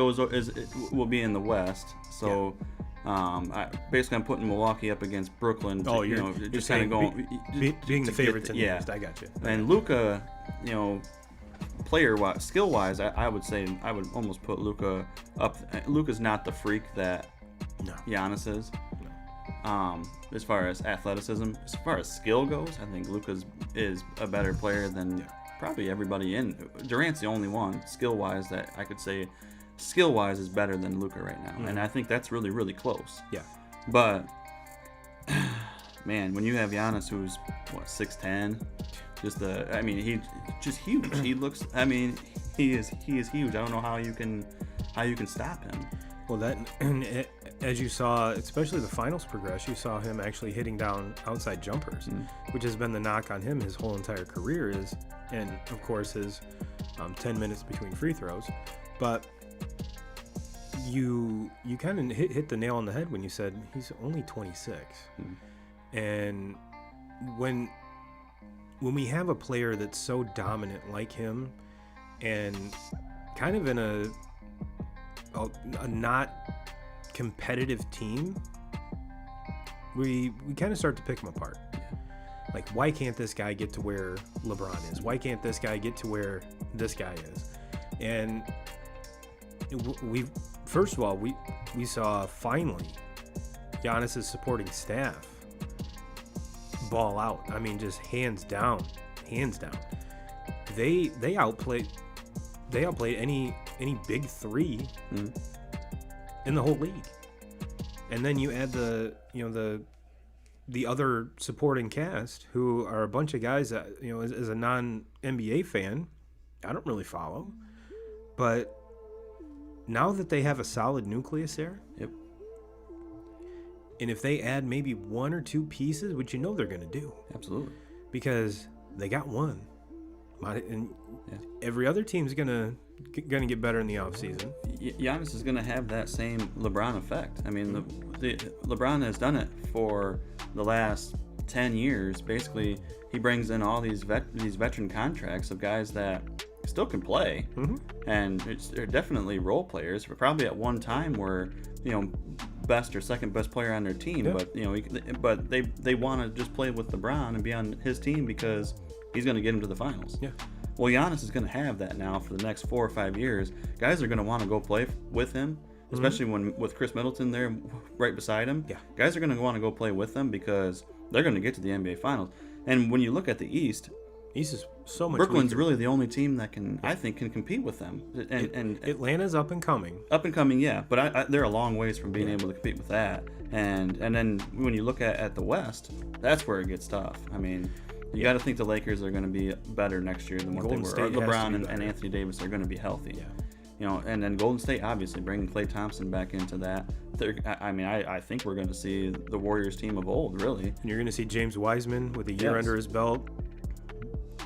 will be in the West, so I'm putting Milwaukee up against Brooklyn. You're just saying kind of going being the favorites in the East. I got you. And Luka, player-wise, skill-wise, I would say I would almost put Luka up. Luka's not the freak that Giannis is. No. As far as athleticism, as far as skill goes, I think Luka is a better player than probably everybody in. Durant's the only one skill-wise that I could say skill-wise is better than Luka right now, and I think that's really, really close. Yeah. But man, when you have Giannis, who's 6'10", he's just huge. He looks. He is huge. I don't know how you can stop him. Well, as you saw, especially the finals progress, you saw him actually hitting down outside jumpers, which has been the knock on him his whole entire career and of course his 10 minutes between free throws. But you kind of hit the nail on the head when you said he's only 26. And when we have a player that's so dominant like him and kind of in a not competitive team, we kind of start to pick him apart. Like, why can't this guy get to where LeBron is? Why can't this guy get to where this guy is? And first of all, we saw finally Giannis's supporting staff ball out. I mean, just hands down. They outplayed any big three in the whole league. And then you add the other supporting cast, who are a bunch of guys that, as a non-NBA fan, I don't really follow. But now that they have a solid nucleus there, and if they add maybe one or two pieces, which they're going to do. Absolutely. Because they got one. And every other team's going to get better in the offseason. Giannis is going to have that same LeBron effect. I mean, the LeBron has done it for the last 10 years. Basically, he brings in all these veteran contracts of guys that still can play, and they're definitely role players. But probably at one time were best or second best player on their team, but they want to just play with LeBron and be on his team because he's going to get him to the finals. Yeah. Well, Giannis is going to have that now for the next 4 or 5 years. Guys are going to want to go play with him, especially with Chris Middleton there right beside him. Yeah. Guys are going to want to go play with them because they're going to get to the NBA Finals. And when you look at the East is so much Brooklyn's weaker. Really the only team that I think can compete with them. And Atlanta's up and coming. Up and coming, yeah. But they're a long ways from being able to compete with that. And then when you look at the West, that's where it gets tough. I mean, you got to think the Lakers are going to be better next year than what Golden they were. State LeBron and Anthony Davis are going to be healthy. Yeah. And then Golden State, obviously, bringing Klay Thompson back into that. I think we're going to see the Warriors team of old, really. And you're going to see James Wiseman with a year under his belt.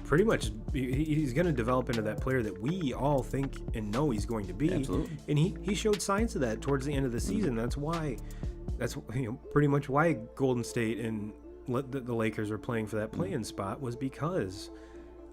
Pretty much, he's going to develop into that player that we all think and know he's going to be. Absolutely. And he showed signs of that towards the end of the season. That's pretty much why Golden State and the Lakers are playing for that play-in spot, was because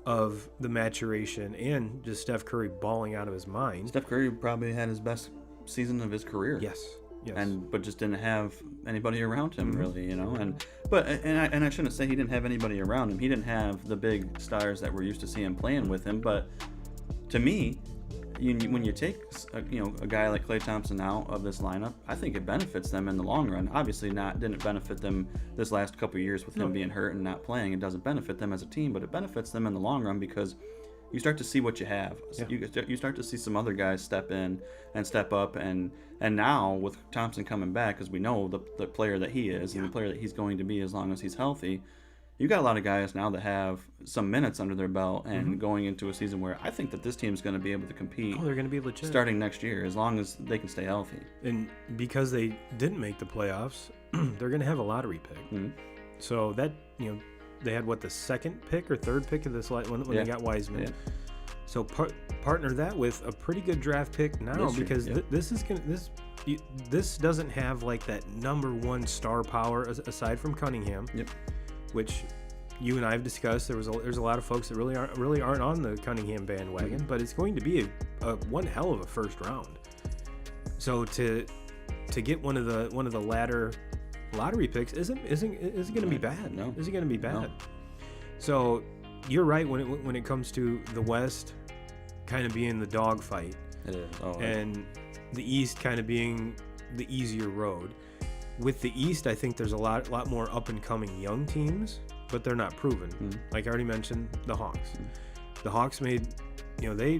of the maturation and just Steph Curry balling out of his mind. Steph Curry probably had his best season of his career. Yes. Yes. but just didn't have anybody around him really, you know. And I shouldn't say he didn't have anybody around him. He didn't have the big stars that we're used to seeing playing with him. But to me, when you take a guy like Klay Thompson out of this lineup, I think it benefits them in the long run. Obviously, didn't benefit them this last couple of years with him being hurt and not playing. It doesn't benefit them as a team, but it benefits them in the long run because you start to see what you have. Yeah. You start to see some other guys step in and step up, and now with Thompson coming back, because we know the player that he is and the player that he's going to be as long as he's healthy. You got a lot of guys now that have some minutes under their belt and going into a season where I think that this team is going to be able to compete. Oh, they're going to be legit starting next year as long as they can stay healthy. And because they didn't make the playoffs, they're going to have a lottery pick. Mm-hmm. So that, they had the second pick or third pick of this when they got Wiseman. Yeah. So partner that with a pretty good draft pick now because this doesn't have like that number one star power aside from Cunningham. Yep. Which you and I have discussed. There's a lot of folks that really aren't on the Cunningham bandwagon, but it's going to be a one hell of a first round. So to get one of the latter lottery picks isn't going to be bad. No. Isn't going to be bad. No. So you're right when it comes to the West kind of being the dogfight. It is. And the East kind of being the easier road. With the East, I think there's a lot more up-and-coming young teams, but they're not proven. Like I already mentioned, the Hawks. The Hawks made, they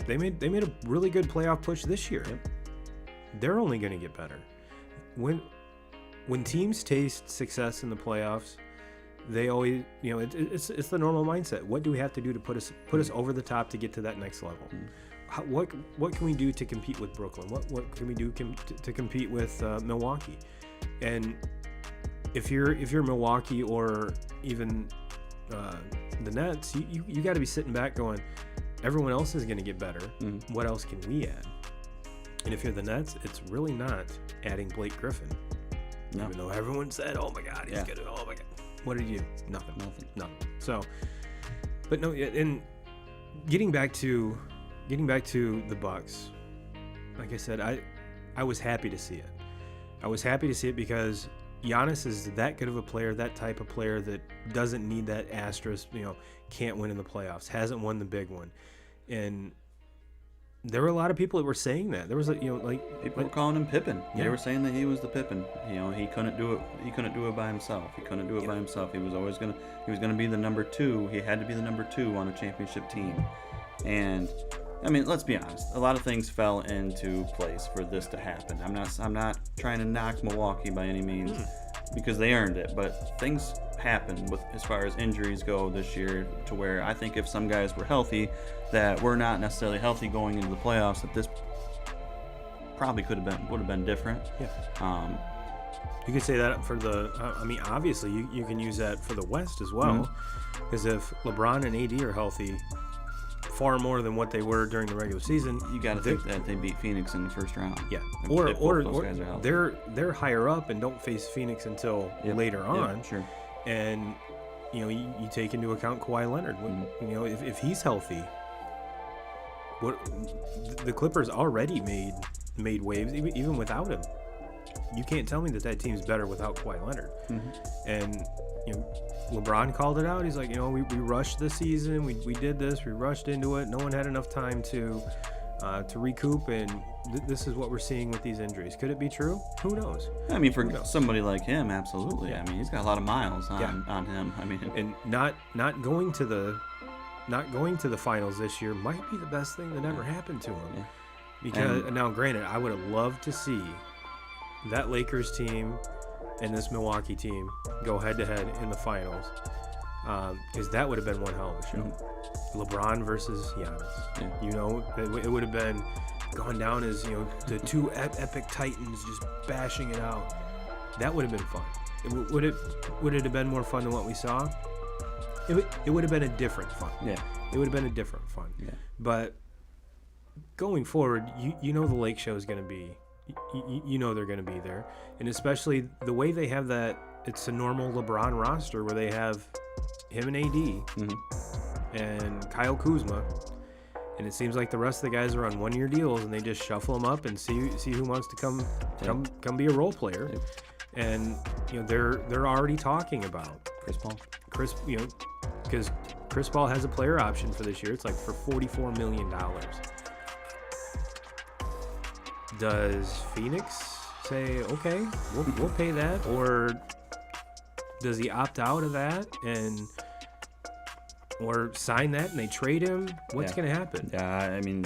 made a really good playoff push this year. Yep. They're only going to get better. When teams taste success in the playoffs, they always, it's the normal mindset. What do we have to do to put us over the top to get to that next level? What can we do to compete with Brooklyn? What can we do to compete with Milwaukee? And if you're Milwaukee or even the Nets, you got to be sitting back going, everyone else is going to get better. What else can we add? And if you're the Nets, it's really not adding Blake Griffin. No. Even though everyone said, "Oh my God, he's good." Oh my God, what did he do? Nothing. So, but no, and getting back to the Bucks, like I said, I was happy to see it. I was happy to see it because Giannis is that good of a player, that type of player that doesn't need that asterisk, can't win in the playoffs, hasn't won the big one. And there were a lot of people that were saying that. There was people were calling him Pippen. Yeah. They were saying that he was the Pippen. He couldn't do it. He couldn't do it by himself. He couldn't do it by himself. He was always gonna be the number two. He had to be the number two on a championship team. And I mean, let's be honest. A lot of things fell into place for this to happen. I'm not trying to knock Milwaukee by any means because they earned it, but things happened with as far as injuries go this year to where I think if some guys were healthy that were not necessarily healthy going into the playoffs, that this probably would have been different. Yeah. You could say that for the. Obviously you can use that for the West as well, because if LeBron and AD are healthy, far more than what they were during the regular season. You got to think that they beat Phoenix in the first round. Yeah, or they're higher up and don't face Phoenix until later on. Yeah, sure. And you take into account Kawhi Leonard. If he's healthy, the Clippers already made waves even without him. You can't tell me that team's better without Kawhi Leonard. And LeBron called it out. He's like, we rushed this season. We did this. We rushed into it. No one had enough time to recoup, and this is what we're seeing with these injuries. Could it be true? Who knows? I mean, for somebody like him, absolutely. Yeah. I mean, he's got a lot of miles on him. I mean, and not going to the finals this year might be the best thing that ever happened to him. Yeah. Because now, granted, I would have loved to see that Lakers team and this Milwaukee team go head-to-head in the finals, because that would have been one hell of a show. LeBron versus Giannis. Yeah. It would have been gone down as the two epic titans just bashing it out. That would have been fun. Would it have been more fun than what we saw? It would have been a different fun. Yeah. It would have been a different fun. Yeah. But going forward, the Lake Show is going to be. They're going to be there, and especially the way they have that. It's a normal LeBron roster where they have him and AD and Kyle Kuzma, And it seems like the rest of the guys are on 1-year deals, and they just shuffle them up and see who wants to come be a role player. Yep. And they're already talking about Chris Paul. Because Chris Paul has a player option for this year. It's like for $44 million. Does Phoenix say, okay, we'll pay that, or does he opt out of that or sign that and they trade him? What's going to happen? Yeah, I mean,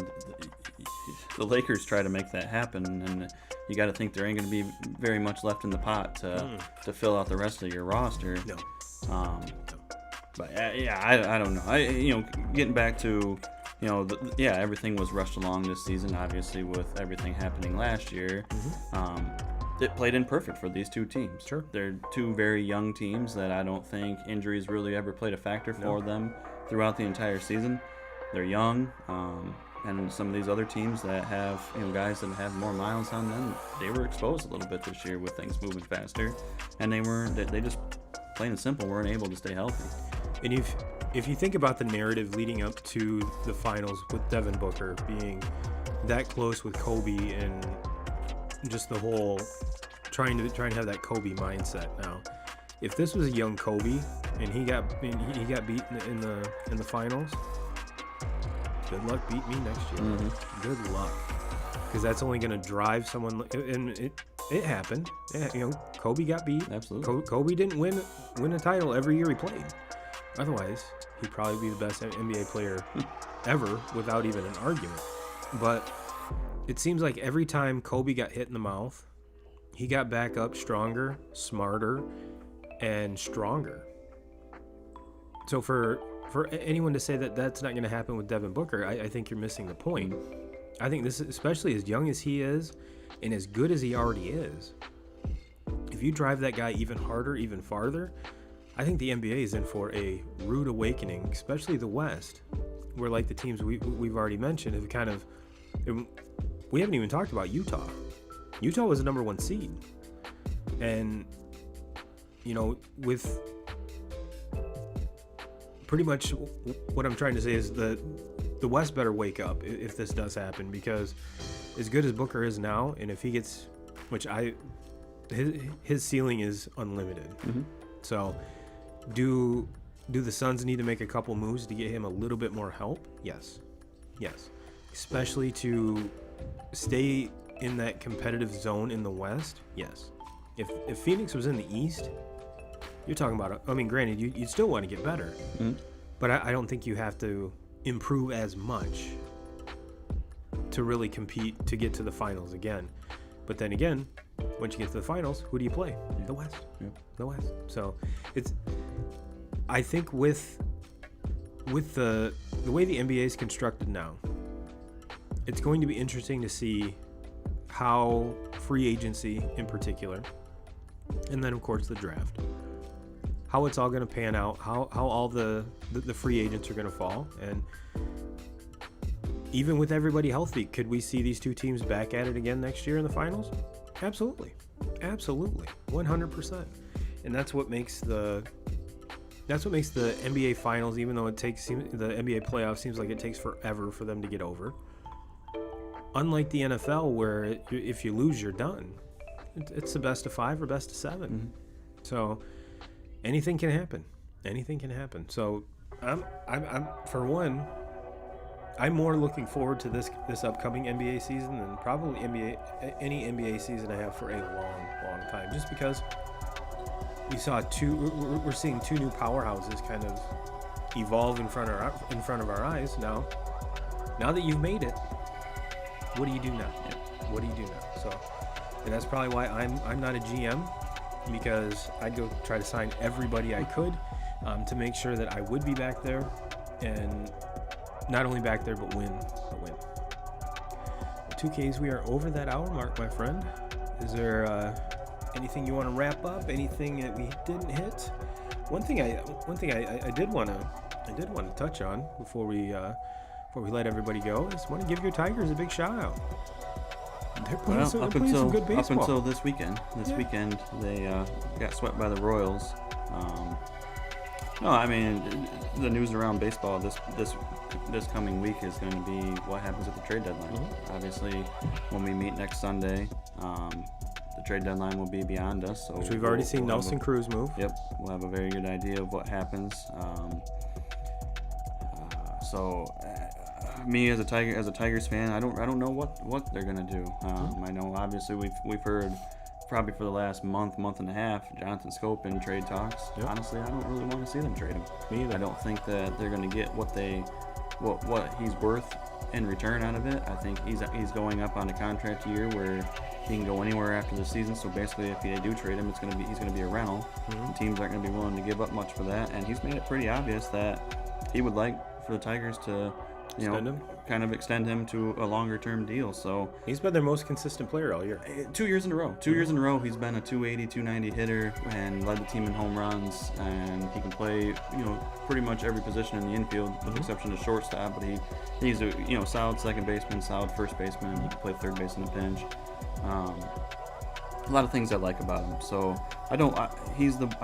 the Lakers try to make that happen, and you got to think there ain't going to be very much left in the pot to fill out the rest of your roster. No. But I don't know. Getting back to, everything was rushed along this season. Obviously, with everything happening last year, it played in perfect for these two teams. Sure. They're two very young teams that I don't think injuries really ever played a factor for them throughout the entire season. They're young, and some of these other teams that have guys that have more miles on them, they were exposed a little bit this year with things moving faster, and they just plain and simple weren't able to stay healthy. And if you think about the narrative leading up to the finals with Devin Booker being that close with Kobe and just the whole trying to have that Kobe mindset now. If this was a young Kobe and he got beat in the finals, good luck beat me next year. Mm-hmm. Good luck, because that's only going to drive someone. And it happened. Kobe got beat. Absolutely. Kobe didn't win a title every year he played. Otherwise, he'd probably be the best NBA player ever without even an argument. But it seems like every time Kobe got hit in the mouth, he got back up stronger, smarter, and stronger. So for anyone to say that that's not going to happen with Devin Booker, I think you're missing the point. I think this, especially as young as he is and as good as he already is, if you drive that guy even harder, even farther, I think the NBA is in for a rude awakening, especially the West, where like the teams we've already mentioned have kind of... We haven't even talked about Utah. Utah was the number 1 seed. And, with pretty much what I'm trying to say is the West better wake up if this does happen, because as good as Booker is now, and if he gets, his ceiling is unlimited. Mm-hmm. So do the Suns need to make a couple moves to get him a little bit more help? Yes. Especially to stay in that competitive zone in the West? Yes. If Phoenix was in the East, you're talking about, granted, you'd still want to get better. Mm-hmm. But I don't think you have to improve as much to really compete to get to the finals again. But then again, once you get to the finals, who do you play? The West. Yeah. The West. So I think with the way the NBA is constructed now, it's going to be interesting to see how free agency in particular, and then of course the draft, how it's all going to pan out, how all the free agents are going to fall. And even with everybody healthy, could we see these two teams back at it again next year in the finals? Absolutely 100%. And that's what makes the NBA finals, even though the NBA playoffs seems like it takes forever for them to get over, unlike the NFL, where if you lose, you're done. It's the best of 5 or best of 7. Mm-hmm. So anything can happen. So I'm for one, I'm more looking forward to this upcoming NBA season than probably any NBA season I have for a long time. Just because we're seeing 2 new powerhouses kind of evolve in front of our eyes. Now that you've made it, what do you do now? What do you do now? So, and that's probably why I'm not a GM, because I'd go try to sign everybody I could to make sure that I would be back there, and not only back there, but win. 2Ks, we are over that hour mark, my friend. Is there anything you want to wrap up? Anything that we didn't hit? One thing I did want to touch on before we let everybody go is want to give your Tigers a big shout out. They're playing some good baseball. Up until this weekend. This weekend they got swept by the Royals. No, I mean, the news around baseball this coming week is going to be what happens at the trade deadline. Mm-hmm. Obviously, when we meet next Sunday, the trade deadline will be beyond us. So Which we've already seen Nelson Cruz move. Yep, we'll have a very good idea of what happens. Me as a Tigers fan, I don't know what they're gonna do. I know obviously we've heard probably for the last month and a half Jonathan Scope in trade talks. Yep. Honestly, I don't really want to see them trade him. Me either. I don't think that they're gonna get what he's worth in return out of it. I think he's going up on a contract year where he can go anywhere after the season. So basically, if they do trade him, he's gonna be a rental. Mm-hmm. The teams aren't gonna be willing to give up much for that, and he's made it pretty obvious that he would like for the Tigers to, kind of extend him to a longer term deal. So he's been their most consistent player all year. 2 years in a row. 2 years in a row, he's been a 280, 290 hitter and led the team in home runs. And he can play, pretty much every position in the infield, with the exception of shortstop. But he's a solid second baseman, solid first baseman. He can play third base in a pinch. A lot of things I like about him. So I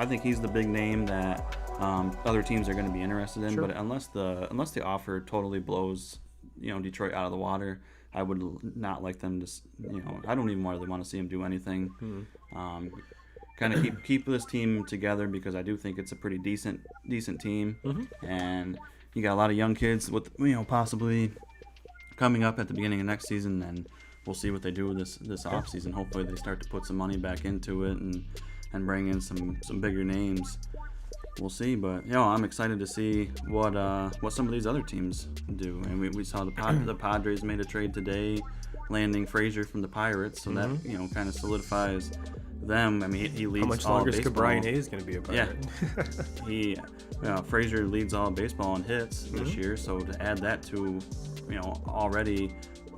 think he's the big name that other teams are going to be interested in. Sure. But unless the offer totally blows Detroit out of the water, I would not like them to. I don't even really want to see him do anything. Kind of keep this team together, because I do think it's a pretty decent team, and you got a lot of young kids with possibly coming up at the beginning of next season, and we'll see what they do this off season. Hopefully they start to put some money back into it and bring in some bigger names. We'll see, but I'm excited to see what some of these other teams do. And we saw the Padres made a trade today, landing Frazier from the Pirates, so that kind of solidifies them. I mean, he leads all baseball. How much longer is Brian Hayes going to be a Pirate? Yeah, Frazier leads all baseball in hits this year, so to add that to already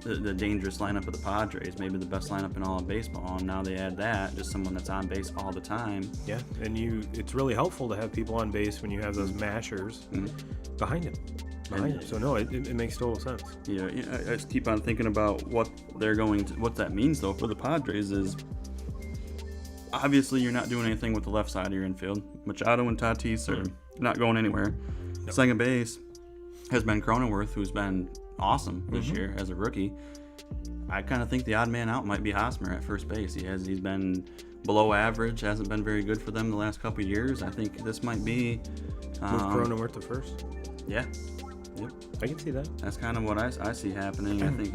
the dangerous lineup of the Padres, maybe the best lineup in all of baseball, and now they add that, just someone that's on base all the time. Yeah, and it's really helpful to have people on base when you have those mashers behind him. So no, it makes total sense. Yeah, I just keep on thinking about what that means though for the Padres is, obviously you're not doing anything with the left side of your infield. Machado and Tatis are not going anywhere. No. Second base has been Cronenworth, who's been awesome this year as a rookie. I kind of think the odd man out might be Hosmer at first base. He's been below average, hasn't been very good for them the last couple of years. I think this might be move Cronenworth to first. Yeah, yep. I can see that. That's kind of what I see happening. I think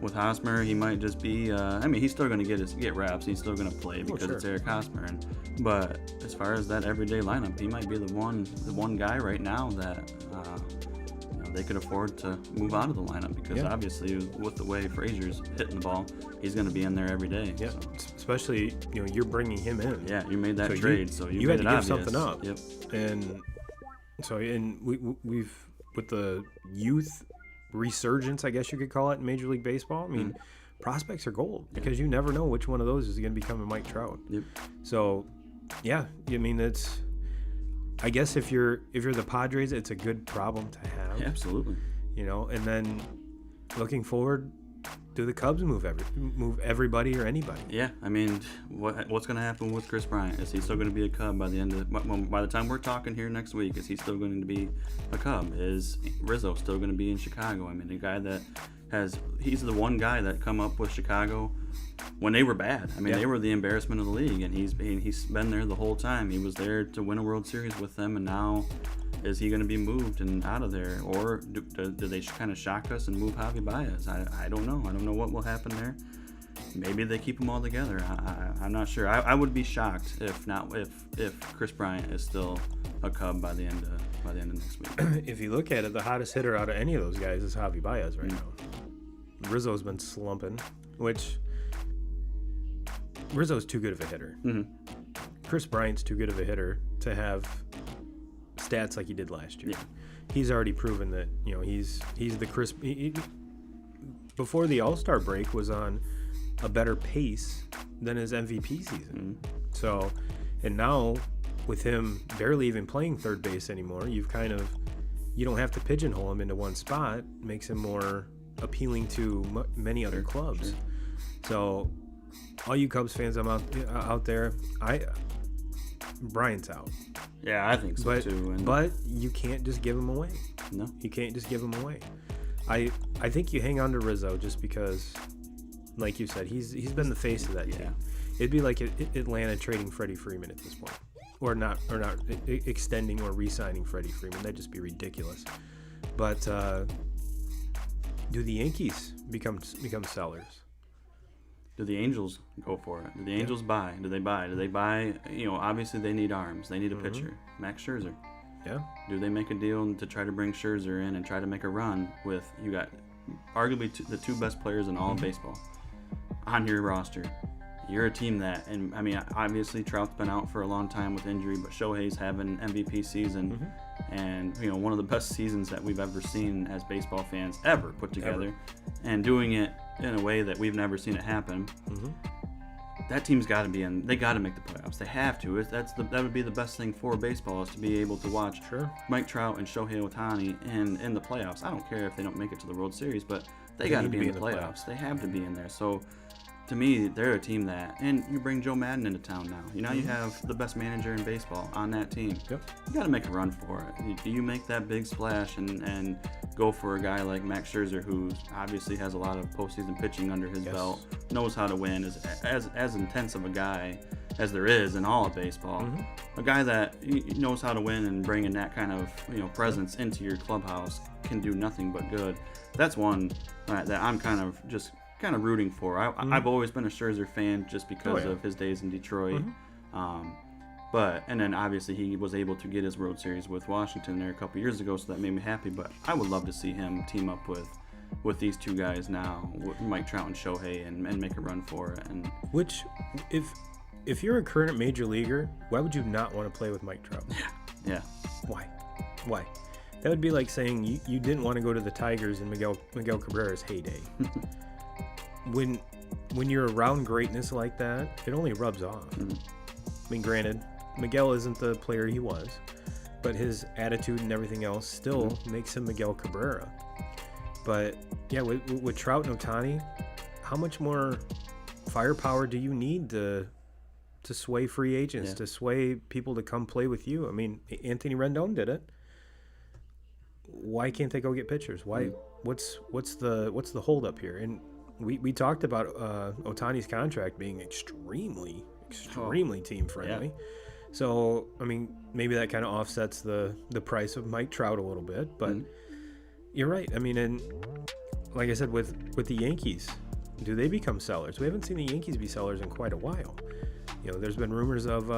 with Hosmer, he might just be. He's still going to get reps. He's still going to play because it's Eric Hosmer. But as far as that everyday lineup, he might be the one guy right now that they could afford to move out of the lineup, because obviously with the way Frazier's hitting the ball, he's going to be in there and so. Especially you're bringing him in. Yeah, you made that trade, so you had to give obvious. something up. Yep. And so we've with the youth resurgence, I guess you could call it, in Major League Baseball. I mean, prospects are gold, because you never know which one of those is going to become a Mike Trout. Yep. So it's. I guess if you're the Padres, it's a good problem to have. Yeah, absolutely. And then looking forward, do the Cubs move everybody or anybody? Yeah, I mean, what's going to happen with Chris Bryant? Is he still going to be a Cub by the time we're talking here next week? Is he still going to be a Cub? Is Rizzo still going to be in Chicago? I mean, the guy that he's the one guy that come up with Chicago when they were bad. I mean, they were the embarrassment of the league, and he's been there the whole time. He was there to win a World Series with them, and now is he going to be moved and out of there, or do they kind of shock us and move Javi Baez? I don't know. I don't know what will happen there. Maybe they keep them all together. I'm not sure. I would be shocked if Chris Bryant is still a Cub by the end of next week. If you look at it, the hottest hitter out of any of those guys is Javi Baez right now. Rizzo's been slumping, which Rizzo's too good of a hitter. Chris Bryant's too good of a hitter to have stats like he did last year. He's already proven that he's the Chris. Before the All-Star break, was on a better pace than his MVP season. So, and now with him barely even playing third base anymore, you don't have to pigeonhole him into one spot. It makes him more appealing to many other clubs. So, all you Cubs fans out there, Bryant's out. Yeah, I think so too. But you can't just give him away. No, you can't just give him away. I think you hang on to Rizzo just because, like you said, he's been the face of that team. It'd be like Atlanta trading Freddie Freeman at this point, or not extending or re-signing Freddie Freeman. That'd just be ridiculous. But do the Yankees become sellers? Do the Angels go for it? Do the Angels buy? Do they buy? Do they buy? Obviously they need arms. They need a pitcher. Max Scherzer. Yeah. Do they make a deal to try to bring Scherzer in and try to make a run with, you got arguably the two best players in all of baseball on your roster? You're a team that, and I mean, obviously Trout's been out for a long time with injury, but Shohei's having MVP season, and one of the best seasons that we've ever seen as baseball fans ever put together, and doing it in a way that we've never seen it happen. That team's got to be in. They got to make the playoffs. They have to. That would be the best thing for baseball, is to be able to watch Mike Trout and Shohei Ohtani in the playoffs. I don't care if they don't make it to the World Series, but they got to be in the playoffs. They have to be in there. So, to me, they're a team that, and you bring Joe Madden into town now. You have the best manager in baseball on that team. You got to make a run for it. Do you make that big splash and go for a guy like Max Scherzer, who obviously has a lot of postseason pitching under his belt, knows how to win, is as intense of a guy as there is in all of baseball. A guy that knows how to win and bringing that kind of presence into your clubhouse can do nothing but good. That's one that I'm kind of rooting for. I've always been a Scherzer fan just because of his days in Detroit. And then obviously he was able to get his World Series with Washington there a couple years ago, so that made me happy. But I would love to see him team up with these two guys now, with Mike Trout and Shohei, and make a run for it. And which, if you're a current major leaguer, why would you not want to play with Mike Trout? Yeah. Why? That would be like saying you didn't want to go to the Tigers in Miguel Cabrera's heyday. When you're around greatness like that, it only rubs off. I mean, granted, Miguel isn't the player he was, but his attitude and everything else still makes him Miguel Cabrera. But yeah, with Trout and Ohtani, how much more firepower do you need to sway free agents, to sway people to come play with you? I mean, Anthony Rendon did it. Why can't they go get pitchers? Why? What's the holdup here? And we talked about Ohtani's contract being extremely team friendly. So I mean, maybe that kind of offsets the price of Mike Trout a little bit. But you're right. I mean, and like I said, with the Yankees, do they become sellers? We haven't seen the Yankees be sellers in quite a while. There's been rumors of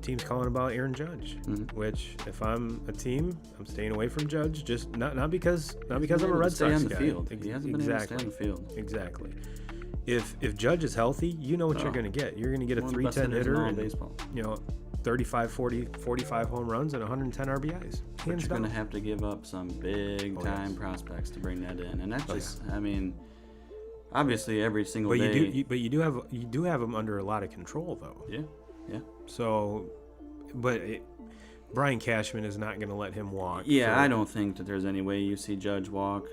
teams calling about Aaron Judge, which if I'm a team, I'm staying away from Judge. Just not because I'm a Red Sox guy. He hasn't been able to stay on the field. Exactly. If Judge is healthy, you know what you're going to get. You're going to get a 310 hitter and baseball. 35, 40, 45 home runs and 110 RBIs. But you're going to have to give up some big time prospects to bring that in, and that's just I mean. Obviously, every single day. But you do have them under a lot of control, though. Yeah. So, Brian Cashman is not going to let him walk. Yeah, I don't think that there's any way you see Judge walk.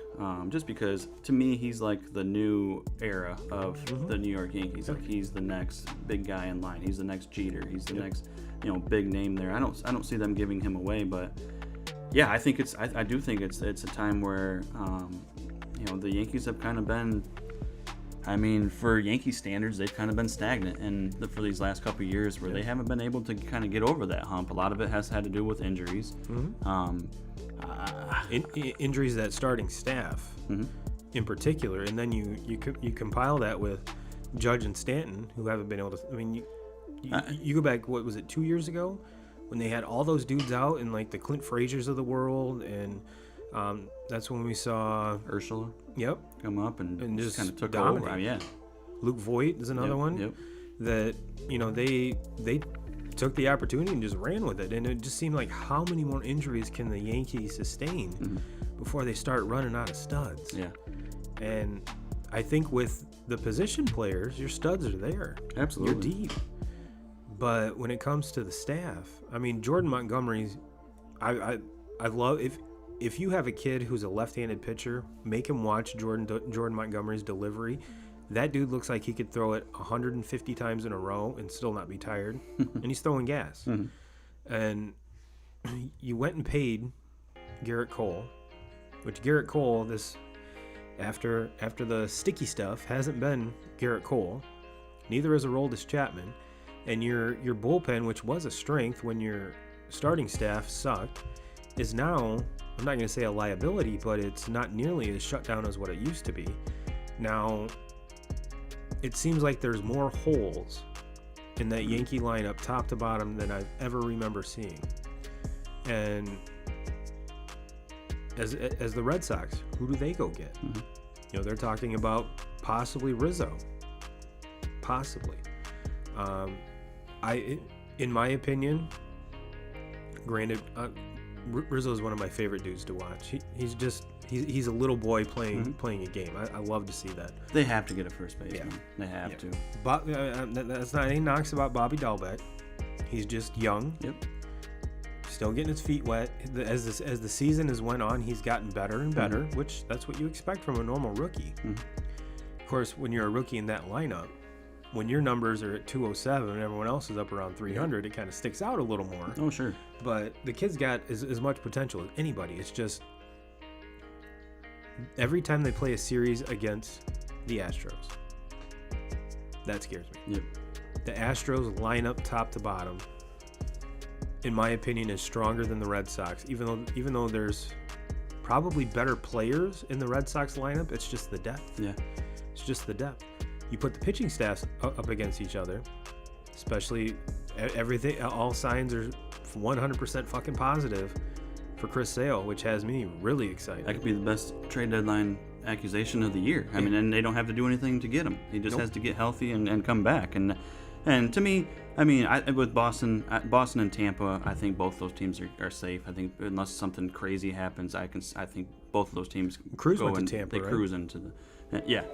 Just because, to me, he's like the new era of the New York Yankees. Like he's the next big guy in line. He's the next Jeter. He's the next, big name there. I don't see them giving him away, but yeah, I think I do think it's a time where, the Yankees have kind of been. I mean, for Yankee standards, they've kind of been stagnant, and for these last couple of years, where they haven't been able to kind of get over that hump. A lot of it has had to do with injuries. Injuries that starting staff, in particular, and then you compile that with Judge and Stanton, who haven't been able to. I mean, you go back. What was it? 2 years ago, when they had all those dudes out, and like the Clint Frazier's of the world, and that's when we saw Urshela. Yep. Come up and just kind of took dominate. over. Yeah. Luke Voigt is another one. Yep. That they took the opportunity and just ran with it, and it just seemed like how many more injuries can the Yankees sustain before they start running out of studs? Yeah. And I think with the position players, your studs are there. Absolutely. You're deep. But when it comes to the staff, I mean, Jordan Montgomery's, I love if you have a kid who's a left-handed pitcher, make him watch Jordan Montgomery's delivery. That dude looks like he could throw it 150 times in a row and still not be tired, and he's throwing gas. And you went and paid Garrett Cole, which Garrett Cole, this after the sticky stuff, hasn't been Garrett Cole. Neither is Aroldis Chapman. And your bullpen, which was a strength when your starting staff sucked, is now, I'm not going to say a liability, but it's not nearly as shut down as what it used to be. Now, it seems like there's more holes in that Yankee lineup top to bottom than I've ever remember seeing. And as the Red Sox, who do they go get? Mm-hmm. You know, they're talking about possibly Rizzo. Possibly. In my opinion, granted, Rizzo is one of my favorite dudes to watch. He's a little boy playing a game. I love to see that. They have to get a first baseman. Yeah. They have to. But that's not any knocks about Bobby Dalbec. He's just young. Yep. Still getting his feet wet. As the season has went on, he's gotten better and better, which that's what you expect from a normal rookie. Of course, when you're a rookie in that lineup, when your numbers are at 207 and everyone else is up around 300, it kind of sticks out a little more. Oh, sure. But the kid's got as much potential as anybody. It's just every time they play a series against the Astros, that scares me. Yep. The Astros lineup top to bottom, in my opinion, is stronger than the Red Sox. Even though there's probably better players in the Red Sox lineup, it's just the depth. Yeah. It's just the depth. You put the pitching staffs up against each other, especially everything. All signs are 100% fucking positive for Chris Sale, which has me really excited. That could be the best trade deadline accusation of the year. I mean, and they don't have to do anything to get him. He just has to get healthy and come back. And to me, I mean, with Boston and Tampa, I think both those teams are safe. I think unless something crazy happens, I think both of those teams Cruz go went to and Tampa, they right? cruise into the.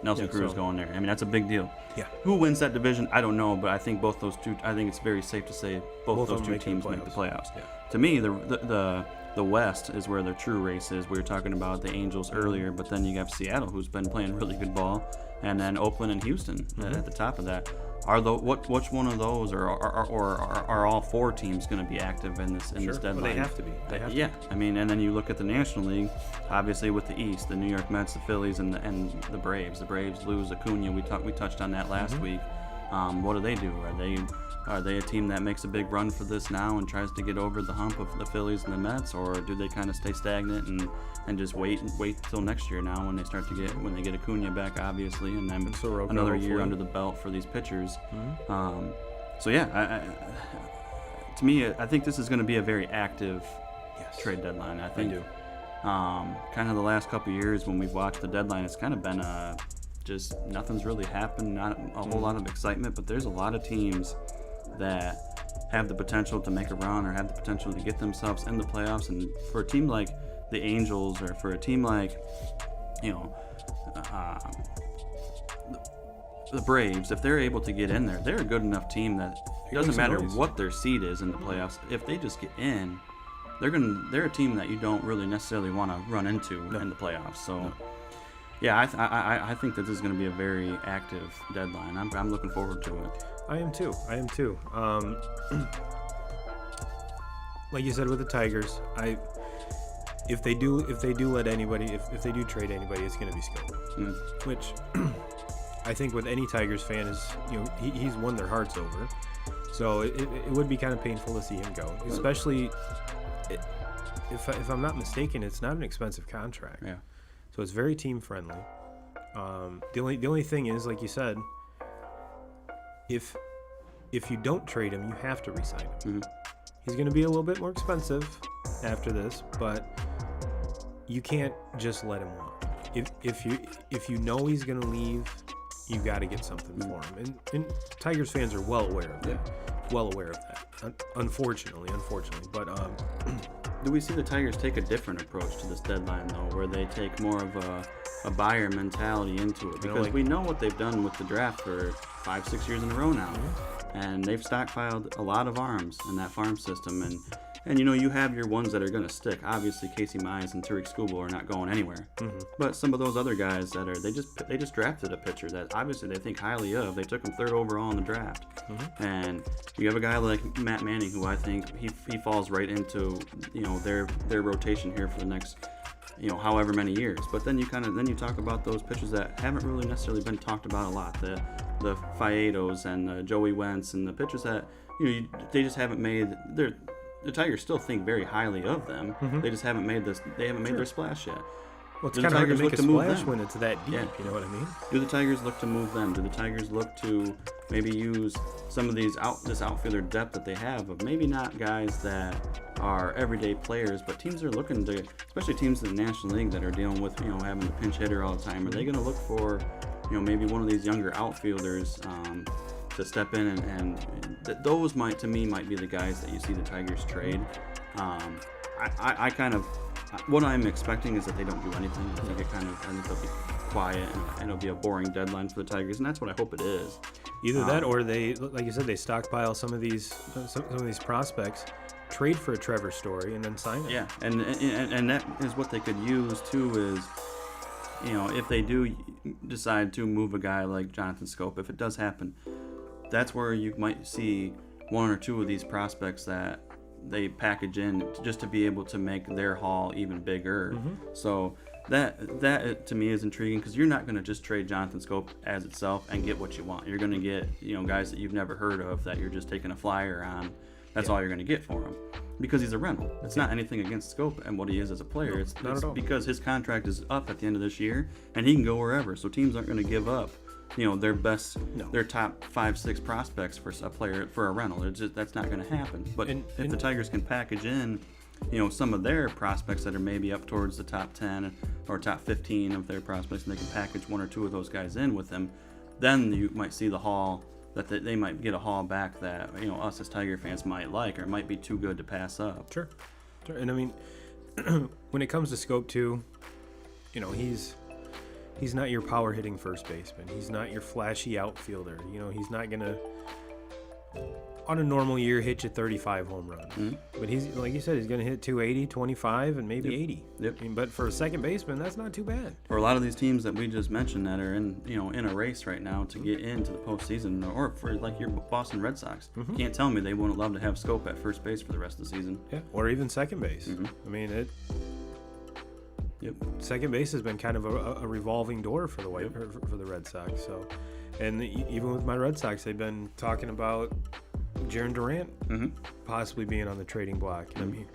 Nelson Cruz going there. I mean, that's a big deal. Yeah. Who wins that division? I don't know, but I think both those two. I think it's very safe to say both those two teams make the playoffs. Yeah. To me, the West is where the true race is. We were talking about the Angels earlier, but then you got Seattle, who's been playing really good ball, and then Oakland and Houston at the top of that. Which one of those are all four teams going to be active in this deadline? Well, they have to be. I mean, and then you look at the National League, obviously with the East, the New York Mets, the Phillies, and the Braves. The Braves lose Acuna. We touched on that last week. What do? Are they a team that makes a big run for this now and tries to get over the hump of the Phillies and the Mets, or do they kind of stay stagnant and just wait till next year now when they get Acuna back, obviously, and then another year under the belt for these pitchers. To me, I think this is going to be a very active trade deadline. I think kind of the last couple of years when we've watched the deadline, it's kind of been just nothing's really happened, not a whole lot of excitement, but there's a lot of teams that have the potential to make a run or have the potential to get themselves in the playoffs. And for a team like the Angels, or for a team like, the Braves, if they're able to get in there, they're a good enough team that it doesn't matter what their seed is in the playoffs. If they just get in, they're a team that you don't really necessarily want to run into in the playoffs. So. Yeah, I think that this is going to be a very active deadline. I'm looking forward to it. I am too. Like you said with the Tigers, if they do let anybody, if they do trade anybody, it's going to be Scope. Which I think with any Tigers fan is, he's won their hearts over. So it would be kind of painful to see him go, especially if I'm not mistaken, it's not an expensive contract. Yeah. So it's very team friendly. The only thing is, like you said, if you don't trade him, you have to re-sign him. He's going to be a little bit more expensive after this, but you can't just let him walk. If you know he's going to leave, you got to get something for him. And Tigers fans are well aware of that. Well aware of that. Unfortunately, but do we see the Tigers take a different approach to this deadline, though, where they take more of a buyer mentality into it? Because we know what they've done with the draft for 5-6 years in a row now. And they've stockpiled a lot of arms in that farm system. And you have your ones that are going to stick. Obviously, Casey Mize and Tariq Skubal are not going anywhere. But some of those other guys that are they just drafted a pitcher that obviously they think highly of. They took him 3rd overall in the draft. And you have a guy like Matt Manning, who I think he falls right into their rotation here for the next however many years. But then you talk about those pitchers that haven't really necessarily been talked about a lot. The Faedos and the Joey Wentz and the pitchers that they just haven't made the Tigers still think very highly of them. They just haven't made their splash yet. Well, it's kind of hard to make a splash when it's that deep, you know what I mean? Do the Tigers look to move them? Do the Tigers look to maybe use some of this outfielder depth that they have, of maybe not guys that are everyday players, but teams are looking to, especially teams in the National League that are dealing with, having the pinch hitter all the time, are they going to look for, maybe one of these younger outfielders to step in and those might be the guys that you see the Tigers trade. What I'm expecting is that they don't do anything. I think they'll be quiet and it'll be a boring deadline for the Tigers, and that's what I hope it is. Either that, or they, like you said, they stockpile some of these prospects, trade for a Trevor Story, and then sign it. Yeah, and that is what they could use too. Is if they do decide to move a guy like Jonathan Scope, if it does happen, that's where you might see one or two of these prospects that they package in just to be able to make their haul even bigger. So that to me is intriguing, because you're not going to just trade Jonathan Scope as itself and get what you want. You're going to get guys that you've never heard of that you're just taking a flyer on. That's all you're going to get for him, because he's a rental. It's not anything against Scope and what he is as a player. It's because his contract is up at the end of this year and he can go wherever. So teams aren't going to give up their best, their top 5-6 prospects for a player for a rental. That's not going to happen. But if the Tigers can package in, some of their prospects that are maybe up towards the top 10 or top 15 of their prospects, and they can package one or two of those guys in with them, then you might see the haul that they might get a haul back that us as Tiger fans might like, or might be too good to pass up. Sure. And I mean, when it comes to Scope too, he's not your power hitting first baseman. He's not your flashy outfielder. He's not gonna, on a normal year, hit you 35 home runs. But he's, like you said, he's gonna hit 280, 25, and maybe 80. Yep. I mean, but for a second baseman, that's not too bad. For a lot of these teams that we just mentioned that are in a race right now to get into the postseason, or for like your Boston Red Sox, you can't tell me they wouldn't love to have Scope at first base for the rest of the season. Yeah, or even second base. I mean, second base has been kind of a revolving door for the for the Red Sox. So, and even with my Red Sox, they've been talking about Jarren Durant possibly being on the trading block. I mean,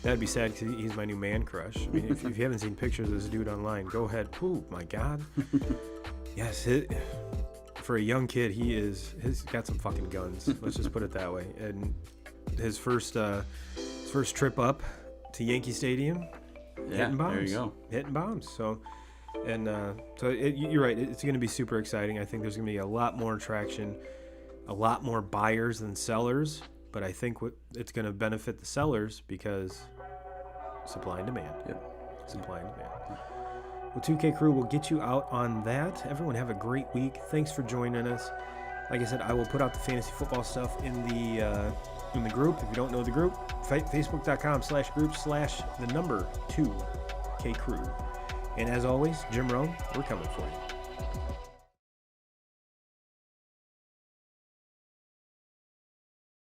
that'd be sad because he's my new man crush. I mean, if you haven't seen pictures of this dude online, go ahead. Oh my God. Yes, for a young kid, he's got some fucking guns. Let's just put it that way. And his first trip up to Yankee Stadium. Hitting bombs. There you go. Hitting bombs. So you're right. It's going to be super exciting. I think there's going to be a lot more traction, a lot more buyers than sellers. But I think it's going to benefit the sellers because supply and demand. Supply and demand. Well, 2K Crew will get you out on that. Everyone have a great week. Thanks for joining us. Like I said, I will put out the fantasy football stuff in the group. If you don't know the group, facebook.com/group/2K Crew. And as always, Jim Rome, we're coming for you.